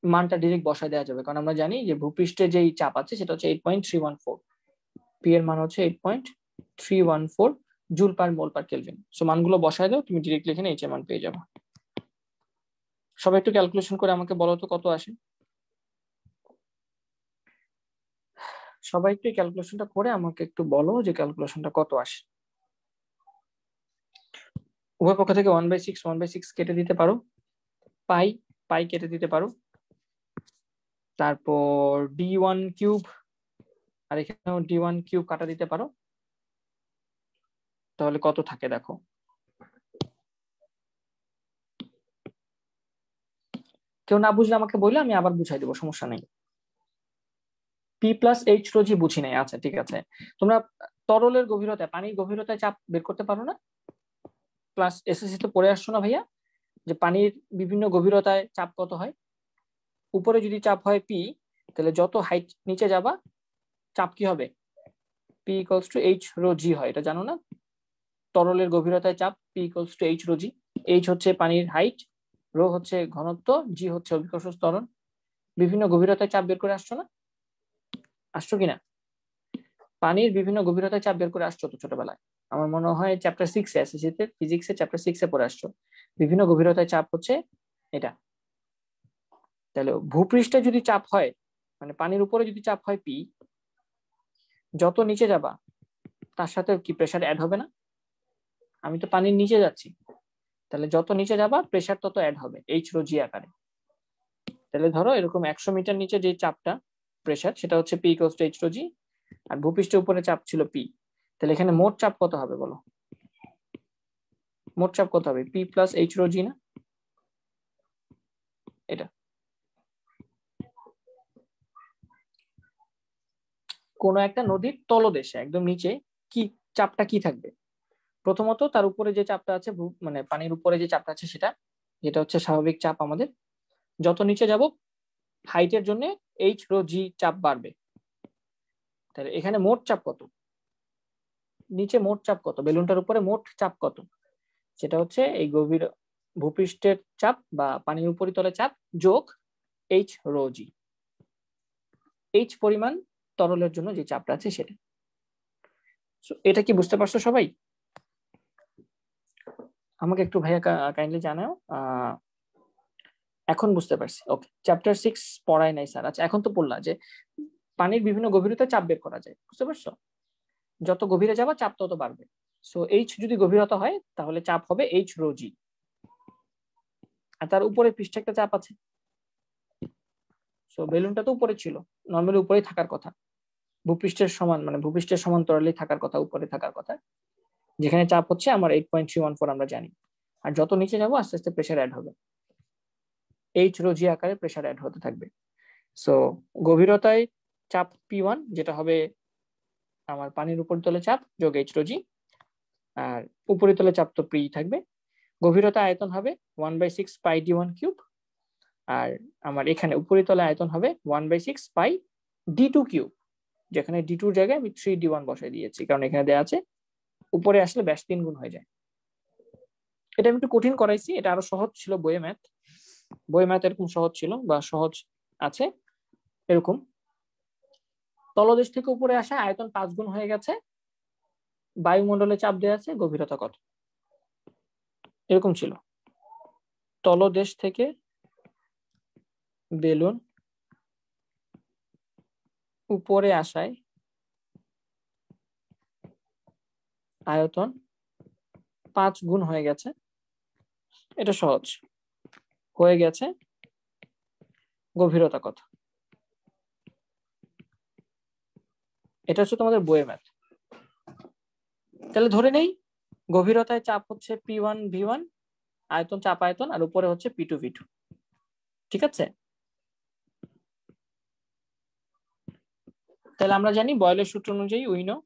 মানটা ডিরেক্ট বসায় দেওয়া যাবে, কারণ আমরা জানি যে ভূপৃষ্ঠে যেই চাপ আছে সেটা হচ্ছে 8.314, পি এর মান হচ্ছে 8.314 joule per mole per kelvin. So মানগুলো বসায় দাও, তুমি ডিরেক্টলি এখানে এইচ এর মান পেয়ে যাবে। সবাই একটু ক্যালকুলেশন করে আমাকে বলো তো কত আসে, সবাই একটু ক্যালকুলেশনটা করে আমাকে একটু বলো যে ক্যালকুলেশনটা কত আসে। উভয় পক্ষ থেকে 1/6 কেটে দিতে পারো, পাই পাই কেটে দিতে পারো, তারপর d1 কিউব, আর এখানেও d1 কিউব কাটা দিতে পারো, তাহলে কত থাকে দেখো। কেউ না বুঝলে আমাকে বললে আমি আবার বুঝাই দেবো, সমস্যা নেই। পি প্লাস এইচ রোজি বুঝি নাই, আচ্ছা ঠিক আছে। তোমরা তরলের গভীরতায়, পানির গভীরতায় চাপ বের করতে পারো না? ক্লাস এসএসসি তে পড়ে আসছো না ভাইয়া, যে পানির বিভিন্ন গভীরতায় চাপ কত হয়? উপরে যদি চাপ হয় পি, তাহলে যত হাইট নিচে যাবা চাপ কি হবে, P equals to H rho G হয়, এটা জানো না? তরলের গভীরতায় চাপ P equals to H rho G, H হচ্ছে পানির হাইট, রো হচ্ছে ঘনত্ব, জি হচ্ছে অভিকর্ষ ত্বরণ। বিভিন্ন গভীরতায় চাপ বের করে আসছো না, আসছো কিনা? পানির বিভিন্ন গভীরতায় চাপ বের করে আসছো তো ছোটবেলায়, আমার মনে হয় চ্যাপ্টার 6 এ এসএসসি ফিজিক্সে চ্যাপ্টার 6 এ পড়ে আসছো, বিভিন্ন গভীরতায় চাপ হচ্ছে এটা। তাহলে ভূপৃষ্ঠে যদি চাপ হয়, মানে পানির উপরে যদি চাপ হয় পি, যত নিচে যাবা তার সাথে কি প্রেসার অ্যাড হবে না? আমি তো পানির নিচে যাচ্ছি, তাহলে যত নিচে যাবা প্রেসার তত অ্যাড হবে এইচ রো জি আকারে। তাহলে ধরো এরকম 100 মিটার নিচে যে চাপটা প্রেসার সেটা হচ্ছে P equals to H rho G, আর ভূপৃষ্ঠের উপরে চাপ ছিল পি, তাহলে এখানে মোট চাপ কত হবে বলো, মোট চাপ কত হবে, পি প্লাস এইচ রো জি না? এটা কোন একটা নদীর তলদেশে একদম নিচে কি চাপটা কি থাকবে, প্রথমত তার উপরে যে চাপটা আছে, মানে পানির উপরে যে চাপটা আছে সেটা, যেটা হচ্ছে স্বাভাবিক চাপ আমাদের, যত নিচে যাব হাইটের জন্য এইচ রো জি চাপ বাড়বে। তাহলে এখানে মোট চাপ কত, নিচে মোট চাপ কত, বেলুনটার উপরে মোট চাপ কত, সেটা হচ্ছে এই গভীর ভূপৃষ্ঠের চাপ বা পানির উপরিতলে চাপ যোগ এইচ রো জি, এইচ পরিমাণ তরলের জন্য যে চাপটা আছে সেটা। এটা কি বুঝতে পারছো সবাই? আমাকে একটু ভাইয়া কাইন্ডলি জানাও এখন বুঝতে পারছি। ওকে, চ্যাপ্টার 6 পড়াই নাই স্যার, আচ্ছা এখন তো পড়লা যে পানির বিভিন্ন গভীরতায় চাপ বের করা যায়, বুঝতে পারছো? যত গভীরে যাবা চাপ তত বাড়বে। সো এইচ যদি গভীরতা হয় তাহলে চাপ হবে এইচ রো জি, আর তার উপরে পৃষ্ঠে একটা চাপ আছে। সো বেলুনটা তো উপরে ছিল, নর্মালি উপরেই থাকার কথা, ভূপৃষ্ঠের সমান, মানে ভূপৃষ্ঠের সমান্তরালেই থাকার কথা, উপরে থাকার কথা, যেখানে চাপ হচ্ছে আমার 8.314 আমরা জানি। আর যত নিচে যাবো আস্তে আস্তে প্রেসার অ্যাড হবে, এইচ রো জি আকারে প্রেসার অ্যাড হতে থাকবে। সো গভীরতায় চাপ P1 যেটা হবে আমার পানির উপরিতলে চাপ যোগ এইচ রো জি, আর উপরিতলে চাপ তো পি থাকবে, গভীরতা আয়তন হবে 1/6 পাই d1 কিউব, আর আমার এখানে উপরিতলে আয়তন হবে 1/6 পাই d2 কিউব, যেখানে d2 জায়গায় আমি 3d1 বসাই দিয়েছি, কারণ এখানে দেওয়া আছে উপরে আসলে ব্যাস 3 গুণ হয়ে যায়। এটা আমি একটু কঠিন করাইছি, এটা আরো সহজ ছিল বইয়ে ম্যাথ, বইয়ে ম্যাথ এরকম সহজ ছিল বা সহজ আছে এরকম। তলদেশ থেকে উপরে আসা আয়তন 5 গুণ হয়ে গেছে, বায়ুমণ্ডলে চাপ দেওয়া আছে, গভীরতা কত, এরকম ছিল। তলদেশ থেকে বেলুন উপরে আসায় আয়তন 5 গুণ হয়ে গেছে, এটা সহজ হয়ে গেছে, গভীরতা কত? এটা হচ্ছে তোমাদের বইয়ের ম্যাথ। তাহলে ধরে নেই গভীরতায় চাপ হচ্ছে P1V1, আয়তন চাপ আয়তন, আর উপরে হচ্ছে P2V2। ঠিক আছে, তাহলে আমরা জানি বয়েলের সূত্র অনুযায়ী we know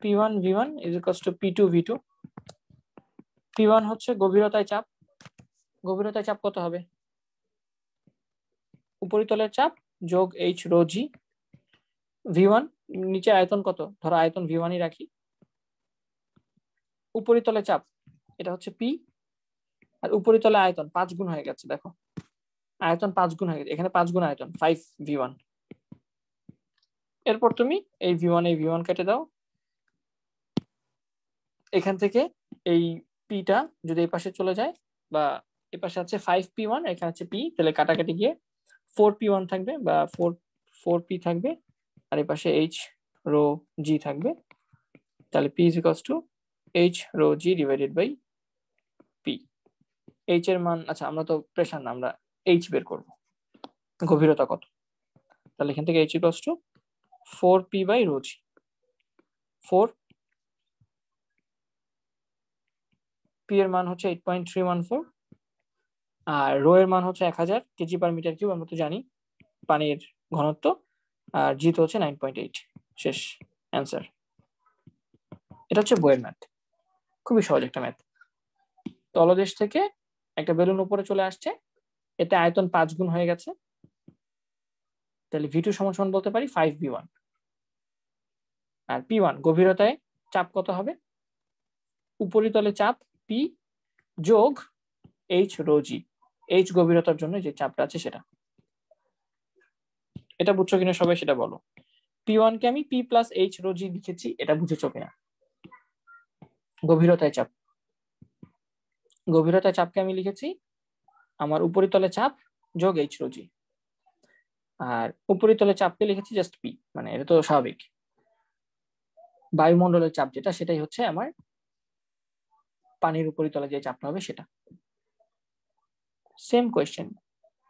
P1V1 is equals to P2V2। P1 হচ্ছে গভীরতায় চাপ, গভীরতায় চাপ কত হবে? উপরিতলের চাপ যোগ h রো জি। V1 নিচে আয়তন কত, ধরো আয়তন V1ই রাখি, উপরিতলে চাপ এটা হচ্ছে P, আর উপরিতলে আয়তন 5 গুণ হয়ে গেছে, দেখো আয়তন 5 গুণ হয়ে গেছে, এখানে 5 গুণ আয়তন 5V1। এরপর তুমি এই V1 কেটে দাও, এখান থেকে এই পিটা যদি এই পাশে চলে যায়, বা এই পাশে আছে 5P1, এখানে আছে P, তাহলে কাটাকাটি গিয়ে 4P1 থাকবে বা 4P থাকবে, আর এই পাশে h রো জি থাকবে। তাহলে P is equals to h rho G divided by P। h এর মান, আচ্ছা আমরা তো প্রেসার না, আমরা h বের করব, গভীরতা কত। তাহলে এখান থেকে h equals to 4P by rho G. 4P এর মান হচ্ছে 8.314, আর রো এর মান হচ্ছে 1000 কেজি পার মিটার কিউব, আমরা তো জানি পানির ঘনত্ব, আর জি তো হচ্ছে 9.8। শেষ অ্যান্সার। এটা হচ্ছে বইয়ের ম্যাথ, খুবই সহজ একটা ম্যাথ। তলদেশ থেকে একটা বেলুন উপরে চলে আসছে, এতে আয়তন 5 গুণ হয়ে গেছে, তাহলে V2 সমান বলতে পারি 5V1। আর P1 গভীরতায় চাপ কত হবে? উপরিতলে চাপ P যোগ h রো জি, h গভীরতার জন্য যে চাপটা আছে সেটা। এটা বুঝছো কিনা সবাই সেটা বলো। P1 কে আমি P প্লাস h রো জি লিখেছি, এটা বুঝেছো কিনা? গভীরতায় চাপ, গভীরতায় চাপকে আমি লিখেছি আমার উপরিতলে চাপ যোগ h রো জি, আর উপরিতলে চাপকে লিখেছি জাস্ট P, মানে এটা তো স্বাভাবিক। বায়ুমণ্ডলের চাপ যেটা, সেটাই হচ্ছে আমার পানির উপরিতলে যে চাপটা হবে সেটা। সেম কোয়েশ্চেন,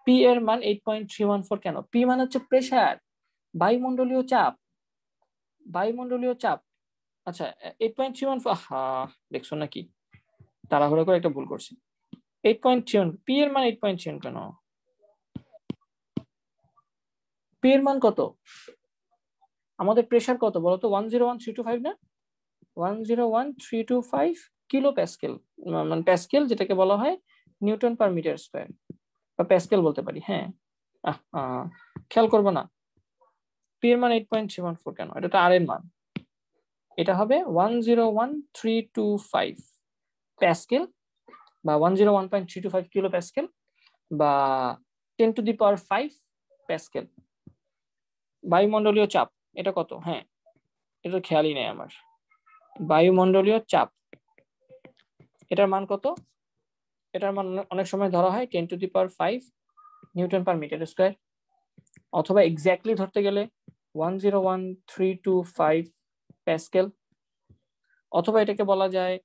P এর মান 8.314 কেন? P মানে হচ্ছে প্রেসার, বায়ুমণ্ডলীয় চাপ, বায়ুমণ্ডলীয় চাপ। আচ্ছা 8.314, হা দেখছো নাকি, তাড়াহুড়ো করে একটা ভুল করছি। 8.3, P এর মান 8.3 কেন? P এর মান কত? আমাদের প্রেসার কত বলতো? 101325 না, 101325 কিলো প্যাসকেল, মানে প্যাসকেল যেটাকে বলা হয় নিউটন পার মিটার স্কয়ার, বা প্যাসকেল বলতে পারি। হ্যাঁ খেয়াল করবো না, পি এর মান 8.314 কেন? এটা তো আর এর মান, এটা হবে 101325 প্যাসকেল, বা 101.325 কিলো প্যাসকেল, বা 10⁵ প্যাসকেল। বায়ুমণ্ডলীয় চাপ এটা কত? হ্যাঁ এটা খেয়ালই নেই আমার। বায়ুমণ্ডলীয় চাপ এটার মান কত? এটার মান অনেক সময় ধরা হয় 10⁵ নিউটন পার মিটার স্কয়ার, অথবা এক্স্যাক্টলি ধরতে গেলে 101325 প্যাসকেল, অথবা এটাকে বলা যায়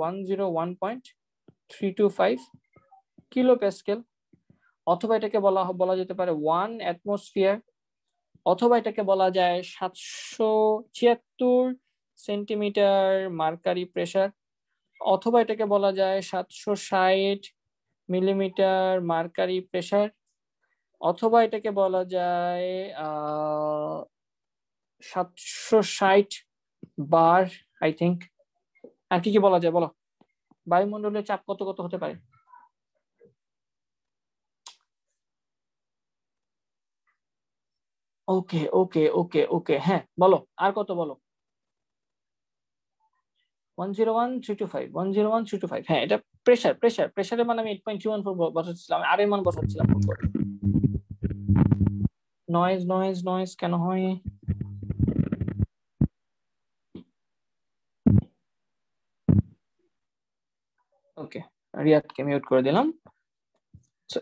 101.325 কিলো প্যাসকেল, অথবা এটাকে বলা যেতে পারে 1 অ্যাটমসফিয়ার, অথবা এটাকে বলা যায় 776 সেন্টিমিটার মার্কারি প্রেসার, অথবা এটাকে বলা যায় 760 মিলিমিটার মার্কারি প্রেসার, অথবা এটাকে বলা যায় 760 বার আই থিঙ্ক। আর কি কি বলা যায় বলো? বায়ুমণ্ডলের চাপ কত কত হতে পারে? ওকে ওকে ওকে ওকে, হ্যাঁ বলো আর কত বলো। 101325, 101325, হ্যাঁ এটা প্রেসার, প্রেসারের মান আমি 8.314 বসাচ্ছিলাম, আর এর মান বসাচ্ছিলাম। নয়েজ নয়েজ নয়েজ কেন হয়? ওকে, রিয়াদকে মিউট করে দিলাম।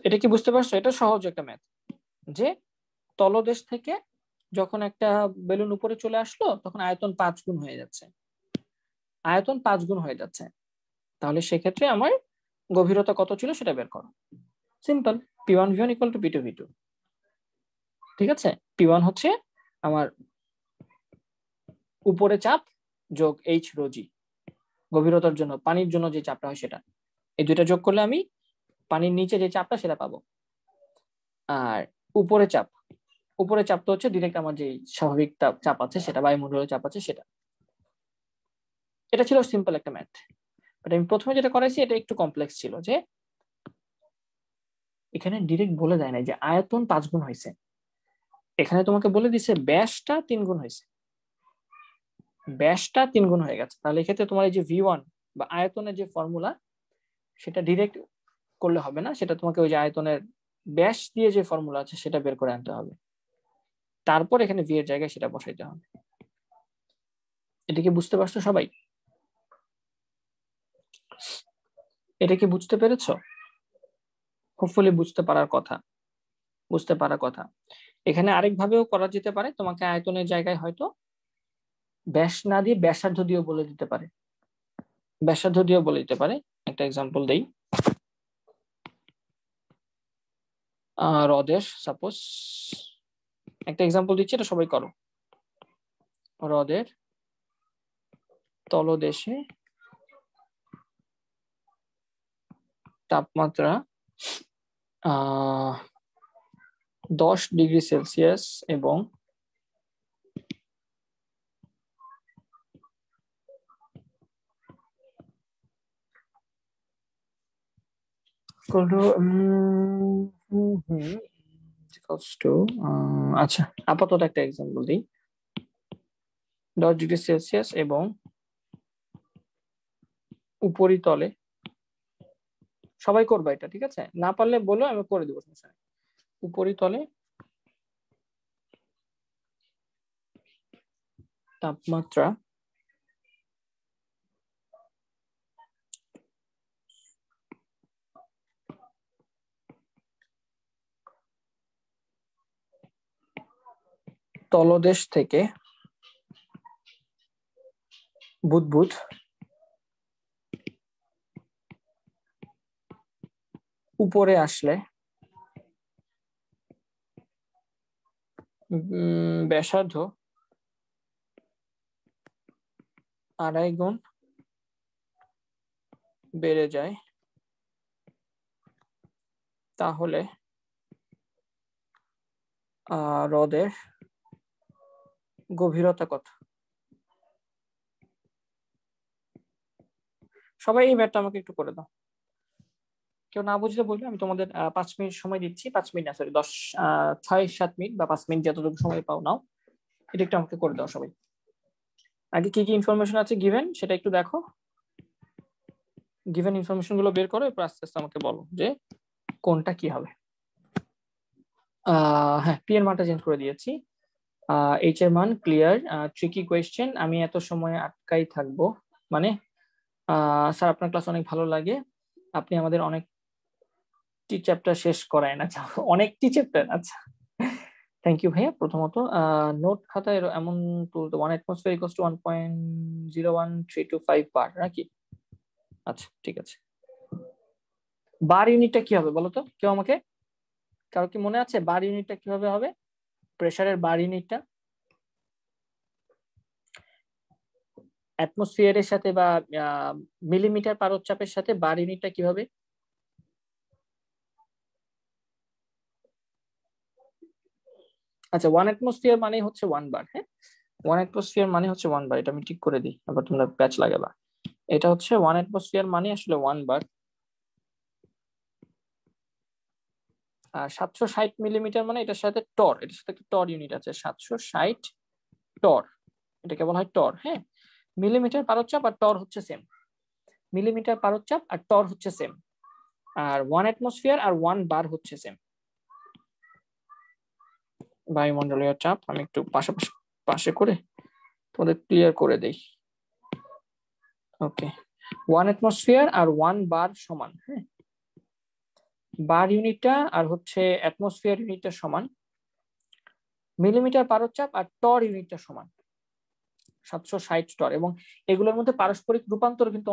এটা কি বুঝতে পারছো? এটা সহজ একটা ম্যাথ, যে তলদেশ থেকে যখন একটা বেলুন উপরে চলে আসলো তখন আয়তন 5 গুণ হয়ে যাচ্ছে, আয়তন 5 গুণ হয়ে যাচ্ছে। তাহলে সেক্ষেত্রে আমার গভীরতা কত ছিল সেটা বের করো। Simple, P1V1 = P2V2। ঠিক আছে, P1 হচ্ছে আমার উপরে চাপ যোগ H rho g, গভীরতার জন্য পানির জন্য যে চাপটা হয় সেটা, এই দুইটা যোগ করলে আমি পানির নিচে যে চাপটা সেটা পাবো। আর উপরে চাপ, উপরে চাপ তো হচ্ছে ডিরেক্ট আমার যে স্বাভাবিক চাপ আছে সেটা, বায়ুমণ্ডলের চাপ আছে সেটা। এটা ছিল সিম্পল একটা ম্যাথ। বাট আমি প্রথমে যেটা করাইছি এটা একটু কমপ্লেক্স ছিল, যে এখানে ডিরেক্ট বলে দেয় না যে আয়তন 5 গুণ হয়েছে, এখানে তোমাকে বলে দিছে ব্যাসটা 3 গুণ হয়েছে, ব্যাসটা 3 গুণ হয়ে গেছে। তাহলে এক্ষেত্রে তোমার এই যে V1 বা আয়তনের যে ফর্মুলা সেটা ডিরেক্ট করলে হবে না, সেটা তোমাকে ওই যে আয়তনের ব্যাস দিয়ে যে ফর্মুলা আছে সেটা বের করে আনতে হবে, তারপর এখানে ভি এর জায়গায় সেটা বসাইতে হবে। এটা কি বুঝতে পারছো সবাই? এটা কি বুঝতে পেরেছো? হোপফুলি বুঝতে পারার কথা, বুঝতে পারার কথা। এখানে আরেক ভাবেও করা যেতে পারে, তোমাকে আয়তনের জায়গায় হয়তো ব্যাস না দিয়ে ব্যাসার্ধ দিয়েও বলে দিতে পারে, ব্যাসার্ধ দিয়েও বলে দিতে পারে। একটা এক্সাম্পল দেই, হ্রদের সাপোজ একটা এক্সাম্পল দিচ্ছি, এটা সবাই করো। হ্রদের তলদেশে তাপমাত্রা 10 ডিগ্রি সেলসিয়াস এবং আচ্ছা আপাতত একটা এক্সাম্পল দিই, 10 ডিগ্রি সেলসিয়াস এবং উপরিতলে, সবাই করবা এটা, ঠিক আছে? না পারলে বলো, আমি করে দেবো, সমস্যা নেই। উপরিতলে তাপমাত্রা তলদেশ থেকে বুদবুদ উপরে আসলে ব্যাসার্ধ 2.5 গুণ বেড়ে যায়, তাহলে হ্রদের গভীরতা কত? সবাই এই ম্যাথটা আমাকে একটু করে দাও। কেউ না বুঝলে বলবে, আমি তোমাদের 5 মিনিট সময় দিচ্ছি, 5 মিনিট না সরি 6-7 মিনিট বা 5 মিনিট যতটুকু সময় পাও নাও, এটা একটু আমাকে করে দাও সবাই। আগে কি কি ইনফরমেশন আছে গিভেন সেটা একটু দেখো, গিভেন ইনফরমেশন গুলো বের করো, এরপর আস্তে আস্তে আমাকে বলো যে কোনটা কি হবে। হ্যাঁ, পি এর মানটা চেঞ্জ করে দিয়েছি, এইচ এর মান ক্লিয়ার। ট্রিকি কোয়েশ্চেন, আমি এত সময় আটকাই থাকবো মানে স্যার আপনার ক্লাস অনেক ভালো লাগে, আপনি আমাদের অনেকটি চ্যাপ্টার শেষ করায় না। অনেকটি চ্যাপ্টার, আচ্ছা থ্যাংক ইউ ভাইয়া। প্রথমত নোট খাতায় এমন তুলতে 1 atmosphere equals to 1.01325 বার নাকি? আচ্ছা ঠিক আছে। বার ইউনিটটা কি হবে বলো তো কেউ আমাকে, কারো কি মনে আছে বার ইউনিটটা কিভাবে হবে? প্রেসারের বার ইউনিটটা অ্যাটমসফিয়ারের সাথে বা মিলিমিটার পারদচাপের সাথে বার ইউনিটটা কিভাবে? আচ্ছা 1 atmosphere মানে হচ্ছে 1 বার। হ্যাঁ 1 atmosphere মানে হচ্ছে 1 বার, এটা আমি ঠিক করে দিই, আবার তোমরা প্যাচ লাগাবা। এটা হচ্ছে 1 atmosphere মানে আসলে 1 বার। আর 760 মিলিমিটার মানে এটার সাথে টর, এটার সাথে একটা টর ইউনিট আছে, 760 টর, এটাকে বলা হয় টর। হ্যাঁ মিলিমিটার পারদচাপ আর টর হচ্ছে সেম, মিলিমিটার পারদচাপ আর টর হচ্ছে সেম, আর 1 atmosphere আর 1 বার হচ্ছে সেম। বায়ুমণ্ডলীয় চাপ আমি একটু পাশাপাশি পাশে করে তোমাদের ক্লিয়ার করে দেই। ওকে 1 atmosphere আর 1 বার সমান। হ্যাঁ বার ইউনিটটা আর হচ্ছে অ্যাটমসফিয়ার ইউনিটটা সমান, মিলিমিটার পারদ চাপ আর টর ইউনিটটা সমান 760 টর, এবং এগুলোর মধ্যে পারস্পরিক রূপান্তর কিন্তু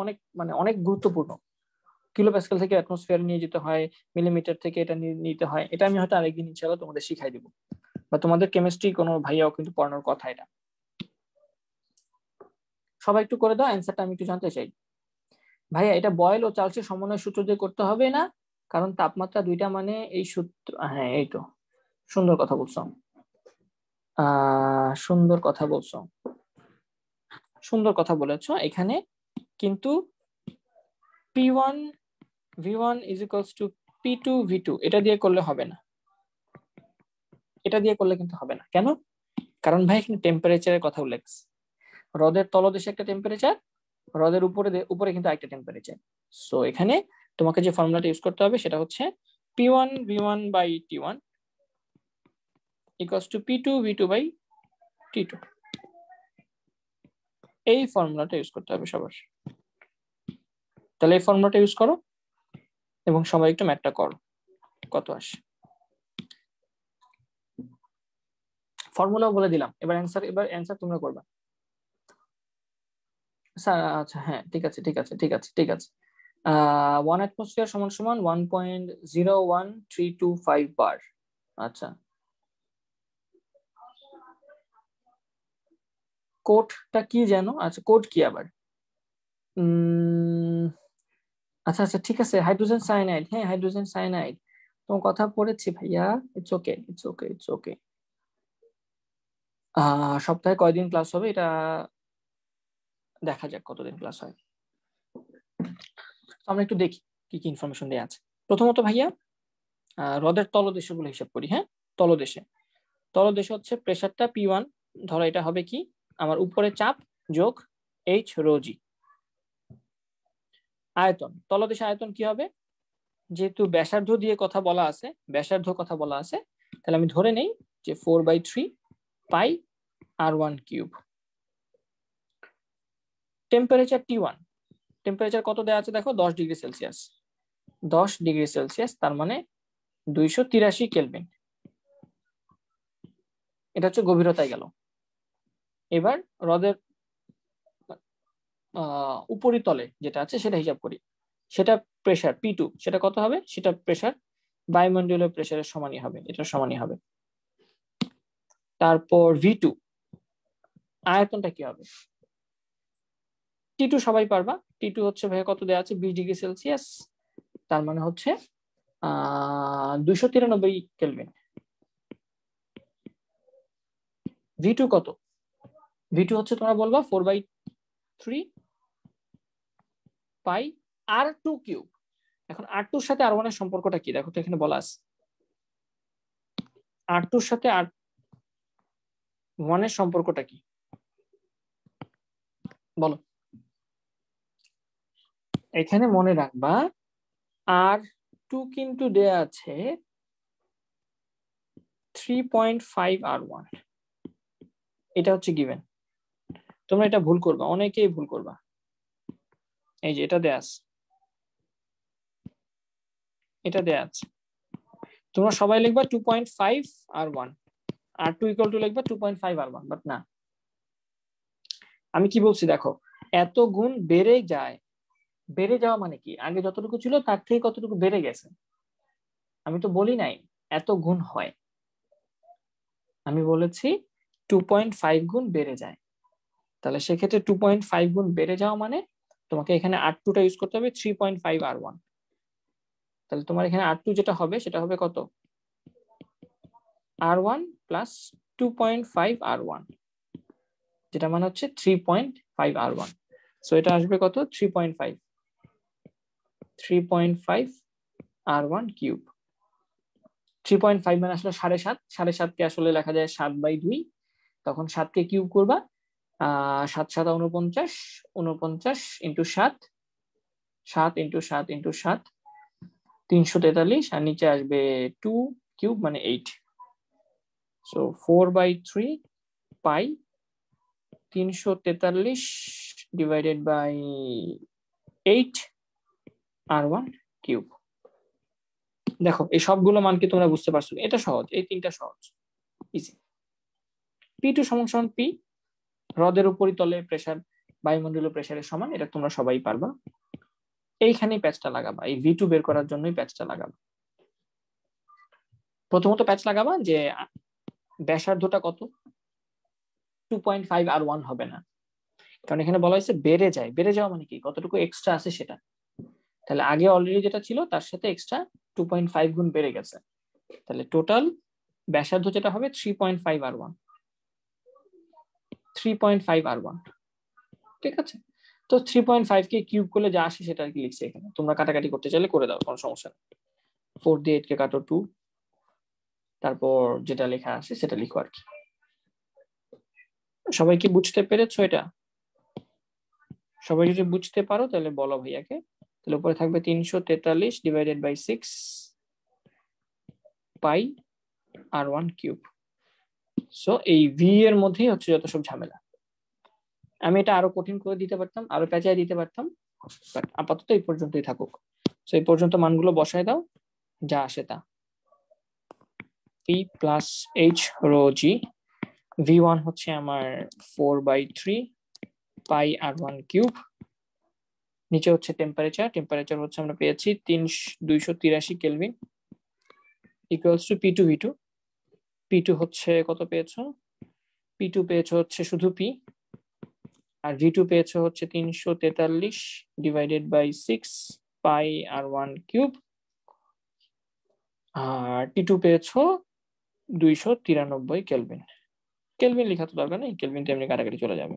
অনেক গুরুত্বপূর্ণ। কিলো প্যাসকেল থেকে অ্যাটমসফিয়ার নিয়ে যেতে হয়, মিলিমিটার থেকে এটা নিতে হয়। এটা আমি হয়তো আরেকদিন ইনশাআল্লাহ তোমাদের শিখাই দিব, বা তোমাদের কেমিস্ট্রি কোনো ভাইয়াও কিন্তু পড়ানোর কথা। এটা সবাই একটু করে দাও, অ্যান্সারটা আমি একটু জানতে চাই। ভাইয়া এটা বয়েল ও চার্লসের সমন্বয় সূত্র দিয়ে করতে হবে না, কারণ তাপমাত্রা দুইটা মানে এই সূত্র। হ্যাঁ, এই তো সুন্দর কথা বলছো, সুন্দর কথা বলছো, সুন্দর কথা বলেছো। এখানে কিন্তু P1 V1 is equals to P2 V2 এটা দিয়ে করলে হবে না, এটা দিয়ে করলে কিন্তু হবে না। কেন? কারণ ভাই এখানে টেম্পারেচারের কথা উল্লেখ, হ্রদের তলদেশে একটা টেম্পারেচার, হ্রদের উপরে কিন্তু একটা টেম্পারেচার। সো এখানে তোমাকে যে ফর্মুলাটা ইউজ করতে হবে সেটা হচ্ছে P1 V1 by T1 equals to P2 V2 by T2। এই ফর্মুলাটা ইউজ করতে হবে সবার। তাহলে এই ফর্মুলাটা ইউজ করো এবং সবাই একটু ম্যাথটা করো, কত আসে। ফর্মুলাও বলে দিলাম, এবার অ্যান্সার তোমরা করবা। স্যার আচ্ছা, হ্যাঁ ঠিক আছে ঠিক আছে ঠিক আছে ঠিক আছে। 1 অ্যাটমসফিয়ার সমান সমান 1.01325 বার। আচ্ছা, কোডটা কি যেন? আচ্ছা, কোড কি আবার? আচ্ছা আচ্ছা ঠিক আছে, হাইড্রোজেন সায়ানাইড। হ্যাঁ, হাইড্রোজেন সায়ানাইড তোমার কথা পড়েছি ভাইয়া। It's okay it's okay it's okay. সপ্তাহে কয়দিন ক্লাস হবে এটা দেখা যাক, কতদিন ক্লাস হয়। আমরা একটু দেখি কি কি ইনফরমেশন দেওয়া আছে। প্রথমত ভাইয়া হ্রদের তলদেশ গুলো হিসাব করি। হ্যাঁ, তলদেশে তলদেশে হচ্ছে প্রেসারটা P1, ধরো এটা হবে কি আমার উপরে চাপ যোগ H রো জি। আয়তন, তলদেশে আয়তন কি হবে? যেহেতু ব্যাসার্ধ দিয়ে কথা বলা আছে, তাহলে আমি ধরে নেই যে 4/3 পাই R1 cube. Temperature T1, temperature কত দেওয়া আছে দেখো, 10 ডিগ্রি সেলসিয়াস। 10 ডিগ্রি সেলসিয়াস তার মানে 283 কেলভিন। এটা হচ্ছে গভীরতায় গেল। এবার হ্রদের উপরিতলে যেটা আছে সেটা হিসাব করি, সেটা প্রেসার P2, সেটা কত হবে? সেটা প্রেসার বায়ুমণ্ডলীয় প্রেসারের সমানই হবে, এটার সমানই হবে। তারপর V2 আয়তনটা কি হবে? T2 সবাই পারবা, T2 হচ্ছে ভাই কত দেওয়া আছে? 20 ডিগ্রি সেলসিয়াস, তার মানে হচ্ছে 293 কেলভিন। V2 কত? V2 হচ্ছে তোমরা বলবা 4/3 পাই R2 কিউব। এখন R2 এর সাথে R1 এর সম্পর্কটা কি দেখো তো, এখানে বলা আছে R2 এর সাথে R1 এর সম্পর্কটা কি বলো। এখানে মনে রাখবা R2 কিন্তু দেয়া আছে 3.5 R1, এটা হচ্ছে গিভেন। তোমরা এটা ভুল করবা, অনেকেই ভুল করবা। এই যে এটা দেয়া আছে, এটা দেয়া আছে, তোমরা সবাই লিখবা 2.5 R1, R2 ইকুয়াল টু লিখবা 2.5 R1, বাট না। আমি কি বলছি দেখো, এত গুণ বেড়ে যায়। বেড়ে যাওয়া মানে কি? আগে যতটুকু ছিল তার থেকে কতটুকু বেড়ে গেছে। আমি তো বলি নাই এত গুণ হয়, আমি বলেছি 2.5 গুণ বেড়ে যায়। তাহলে সেক্ষেত্রে 2.5 গুণ বেড়ে যাওয়া মানে তোমাকে এখানে R2টা ইউজ করতে হবে 3.5 R1। তাহলে তোমার এখানে R2 যেটা হবে সেটা হবে কত? R1 প্লাস 2.5 R1, যেটা মানে হচ্ছে 3.5 R1। সো এটা আসবে কত? 3.5 R1 কিউব। 3.5 মানে আসলে 7.5, 7.5কে আসলে লেখা যায় 7/2, তখন 7কে কিউব করবা, 7 7 49, 49 ইন্টু 7, 7 ইন্টু 7 ইন্টু 7 343, আর নিচে আসবে 2 কিউব মানে 8। So 4/3 pi 343 divided by 8 R1 cube. দেখো এই সবগুলো মান কি তোমরা বুঝতে পারছো? এটা সহজ, এই তিনটা সহজ, ইজি। P2 সমান সমান P, হ্রদের উপরিতলে প্রেসার বায়ুমণ্ডলীয় প্রেসারের সমান, এটা তোমরা সবাই পারবা। এইখানেই প্যাচটা লাগাবা, এই V2 বের করার জন্যই প্যাচটা লাগাবা। প্রথমত প্যাচ লাগাবা যে ব্যাসার্ধটা কত, 2.5 আর 1 হবে না, কারণ এখানে বলা হয়েছে বেড়ে যায়। বেড়ে যাওয়া মানে কি, কতটুকু এক্সট্রা আছে সেটা। তাহলে আগে অলরেডি যেটা ছিল তার সাথে এক্সট্রা 2.5 গুণ বেড়ে গেছে, তাহলে টোটাল ব্যাসার্ধ যেটা হবে 3.5 আর 1, 3.5 আর 1, ঠিক আছে। তো 3.5 কে কিউব করলে যা আসে সেটা আর কি লিখছি এখানে, তোমরা কাটাকাটি করতে চাইলে করে দাও, কোনো সমস্যা নেই। 4 দিয়ে 8 কে কাটো 2, তারপর যেটা লেখা আছে সেটা লিখো আর কি। সবাই কি বুঝতে পেরেছো এটা? সবাই যদি বুঝতে পারো তাহলে বলো ভাইয়াকে। তাহলে উপরে থাকবে 343 ডিভাইডেড বাই 6 পাই আর 1 কিউব। সো এই ভি এর মধ্যেই হচ্ছে যত সব ঝামেলা। আমি এটা আরো কঠিন করে দিতে পারতাম, আরো পেঁচাই দিতে পারতাম, বাট আপাতত এই পর্যন্তই থাকুক। সো এই পর্যন্ত মানগুলো বসায় দাও, যা আসে তা। P প্লাস H রো জি, V1 হচ্ছে আমার 4/3 পাই আর 1 কিউব। নিচে হচ্ছে টেম্পারেচার, টেম্পারেচার হচ্ছে আমরা পেয়েছি 283 kelvin, equals to P2 V2। P2 হচ্ছে কত পেয়েছো? P2 পেয়েছো হচ্ছে শুধু P, আর V2 পেয়েছো হচ্ছে 343 ডিভাইডেড বাই 6 পাই আর 1 কিউব, আর T2 পেয়েছো 293 কেলভিন। কেলভিন লেখা তো দরকার নেই, কেলভিন তো এমনি কাটাকাটি চলে যাবে।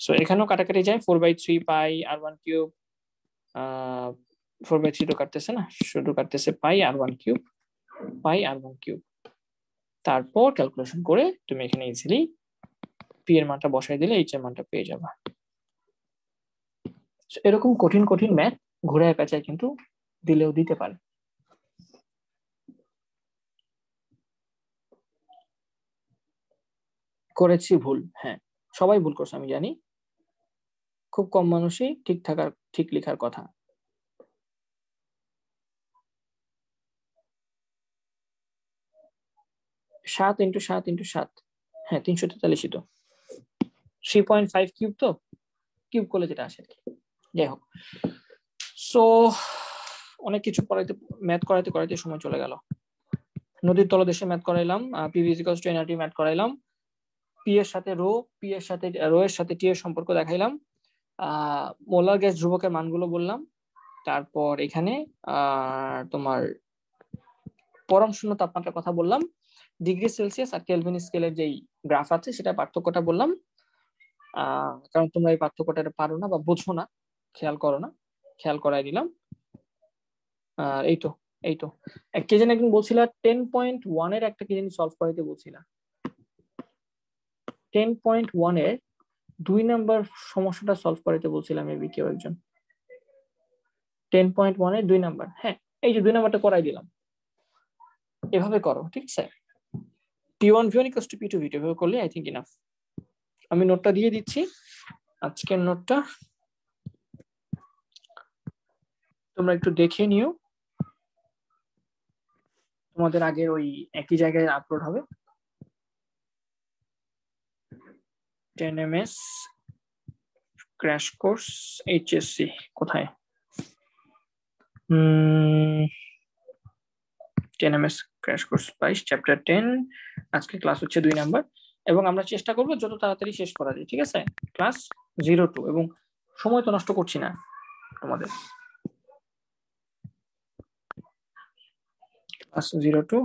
সো এখানেও কাটাকাটি যায়, 4/3 পাই আর 1 কিউব, 4/3 তো কাটতেছে না, শুধু কাটতেছে পাই আর 1 কিউব, পাই আর 1 কিউব। তারপর ক্যালকুলেশন করে তুমি এখানে ইজিলি পি এর মানটা বসাই দিলে এইচ এর মানটা পেয়ে যাবে। এরকম কঠিন কঠিন ম্যাথ ঘুরায় পেঁচায় কিন্তু দিলেও দিতে পারে। করেছি ভুল, হ্যাঁ সবাই ভুল করছে আমি জানি, খুব কম মানুষই ঠিক লেখার কথা। সাত ইন্টু 7 ইন্টু 7, হ্যাঁ 343 তো, 3.5 কিউব, তো কিউব করলে যেটা আসে। যাই হোক, সো অনেক কিছু পড়াইতে, ম্যাথ করাইতে করাইতে সময় চলে গেল। নদীর তলদেশে ম্যাথ করাইলাম, P equals to NRT math করাইলাম, পি এর সাথে রো, পি এর সাথে রো এর সাথে টি এর সম্পর্ক দেখাইলাম, মোলার গ্যাস ধ্রুবকের মানগুলো বললাম, তারপর এখানে তোমার পরম শূন্য তাপমাত্রার কথা বললাম, ডিগ্রি সেলসিয়াস আর কেলভিন স্কেলের যেই গ্রাফ আছে সেটা পার্থক্যটা বললাম, কারণ তোমরা এই পার্থক্যটা পারো না বা বোঝো না, খেয়াল করো না, খেয়াল করাই দিলাম। এই তো কে যেন একদিন বলছিলা 10.1 এর একটা কি জানি সলভ করাইতে বলছিলা, 10.1 এর 2 নাম্বার সমস্যাটা সলভ করাইতে বলছিলাম মেবি কেউ একজন। 10.1 এর 2 নাম্বার, হ্যাঁ এই যে 2 নাম্বারটা করাই দিলাম, এভাবে করো, ঠিক আছে। P1 V1 equals to P2 V2 এভাবে করলে আই থিঙ্ক ইনাফ। আমি নোটটা দিয়ে দিচ্ছি, আজকের নোটটা তোমরা একটু দেখে নিও, তোমাদের আগের ওই একই জায়গায় আপলোড হবে। 10ms ক্র্যাশ কোর্স HSC কোথায়? 10ms ক্র্যাশ কোর্স 22 চ্যাপ্টার 10, আজকে ক্লাস হচ্ছে 2 নাম্বার, এবং আমরা চেষ্টা করবো যত তাড়াতাড়ি শেষ করা যায়, ঠিক আছে। ক্লাস 02, এবং সময় তো নষ্ট করছি না তোমাদের। ক্লাস 02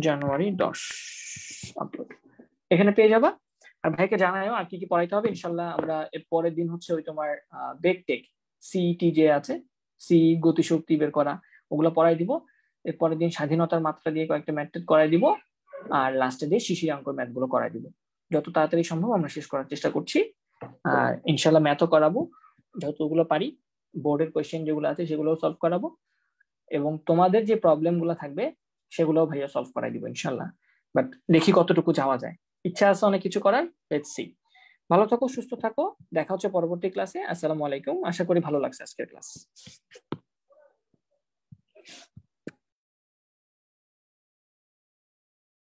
জানুয়ারি 10 আপলোড, এখানে পেয়ে যাবা। আর ভাইকে জানাও আর কি কি পড়াইতে হবে, ইনশাল্লাহ আমরা এর পরের দিন হচ্ছে ওই তোমার বেকটেক সিইটি যে আছে, সি গতিশক্তি বের করা, ওগুলো পড়াই দিব। এর পরের দিন স্বাধীনতার মাত্রা দিয়ে কয়েকটা ম্যাথ করাই দিব, আর লাস্টে দিয়ে শিশির অঙ্কর ম্যাথ গুলো করাই দিব। যত তাড়াতাড়ি সম্ভব আমরা শেষ করার চেষ্টা করছি, আর ইনশাল্লাহ ম্যাথও করাবো যতগুলো পারি, বোর্ডের কোয়েশ্চেন যেগুলো আছে সেগুলোও সলভ করাবো, এবং তোমাদের যে প্রবলেম গুলো থাকবে সেগুলোও ভাইয়া সলভ করাই দিব ইনশাল্লাহ। বাট দেখি কতটুকু যাওয়া যায়, ইচ্ছা আছে অনেক কিছু করার, লেটস সি। ভালো থাকো, সুস্থ থাকো, দেখা হচ্ছে পরবর্তী ক্লাসে। আসসালামু আলাইকুম, আশা করি ভালো লাগছে আজকের ক্লাস।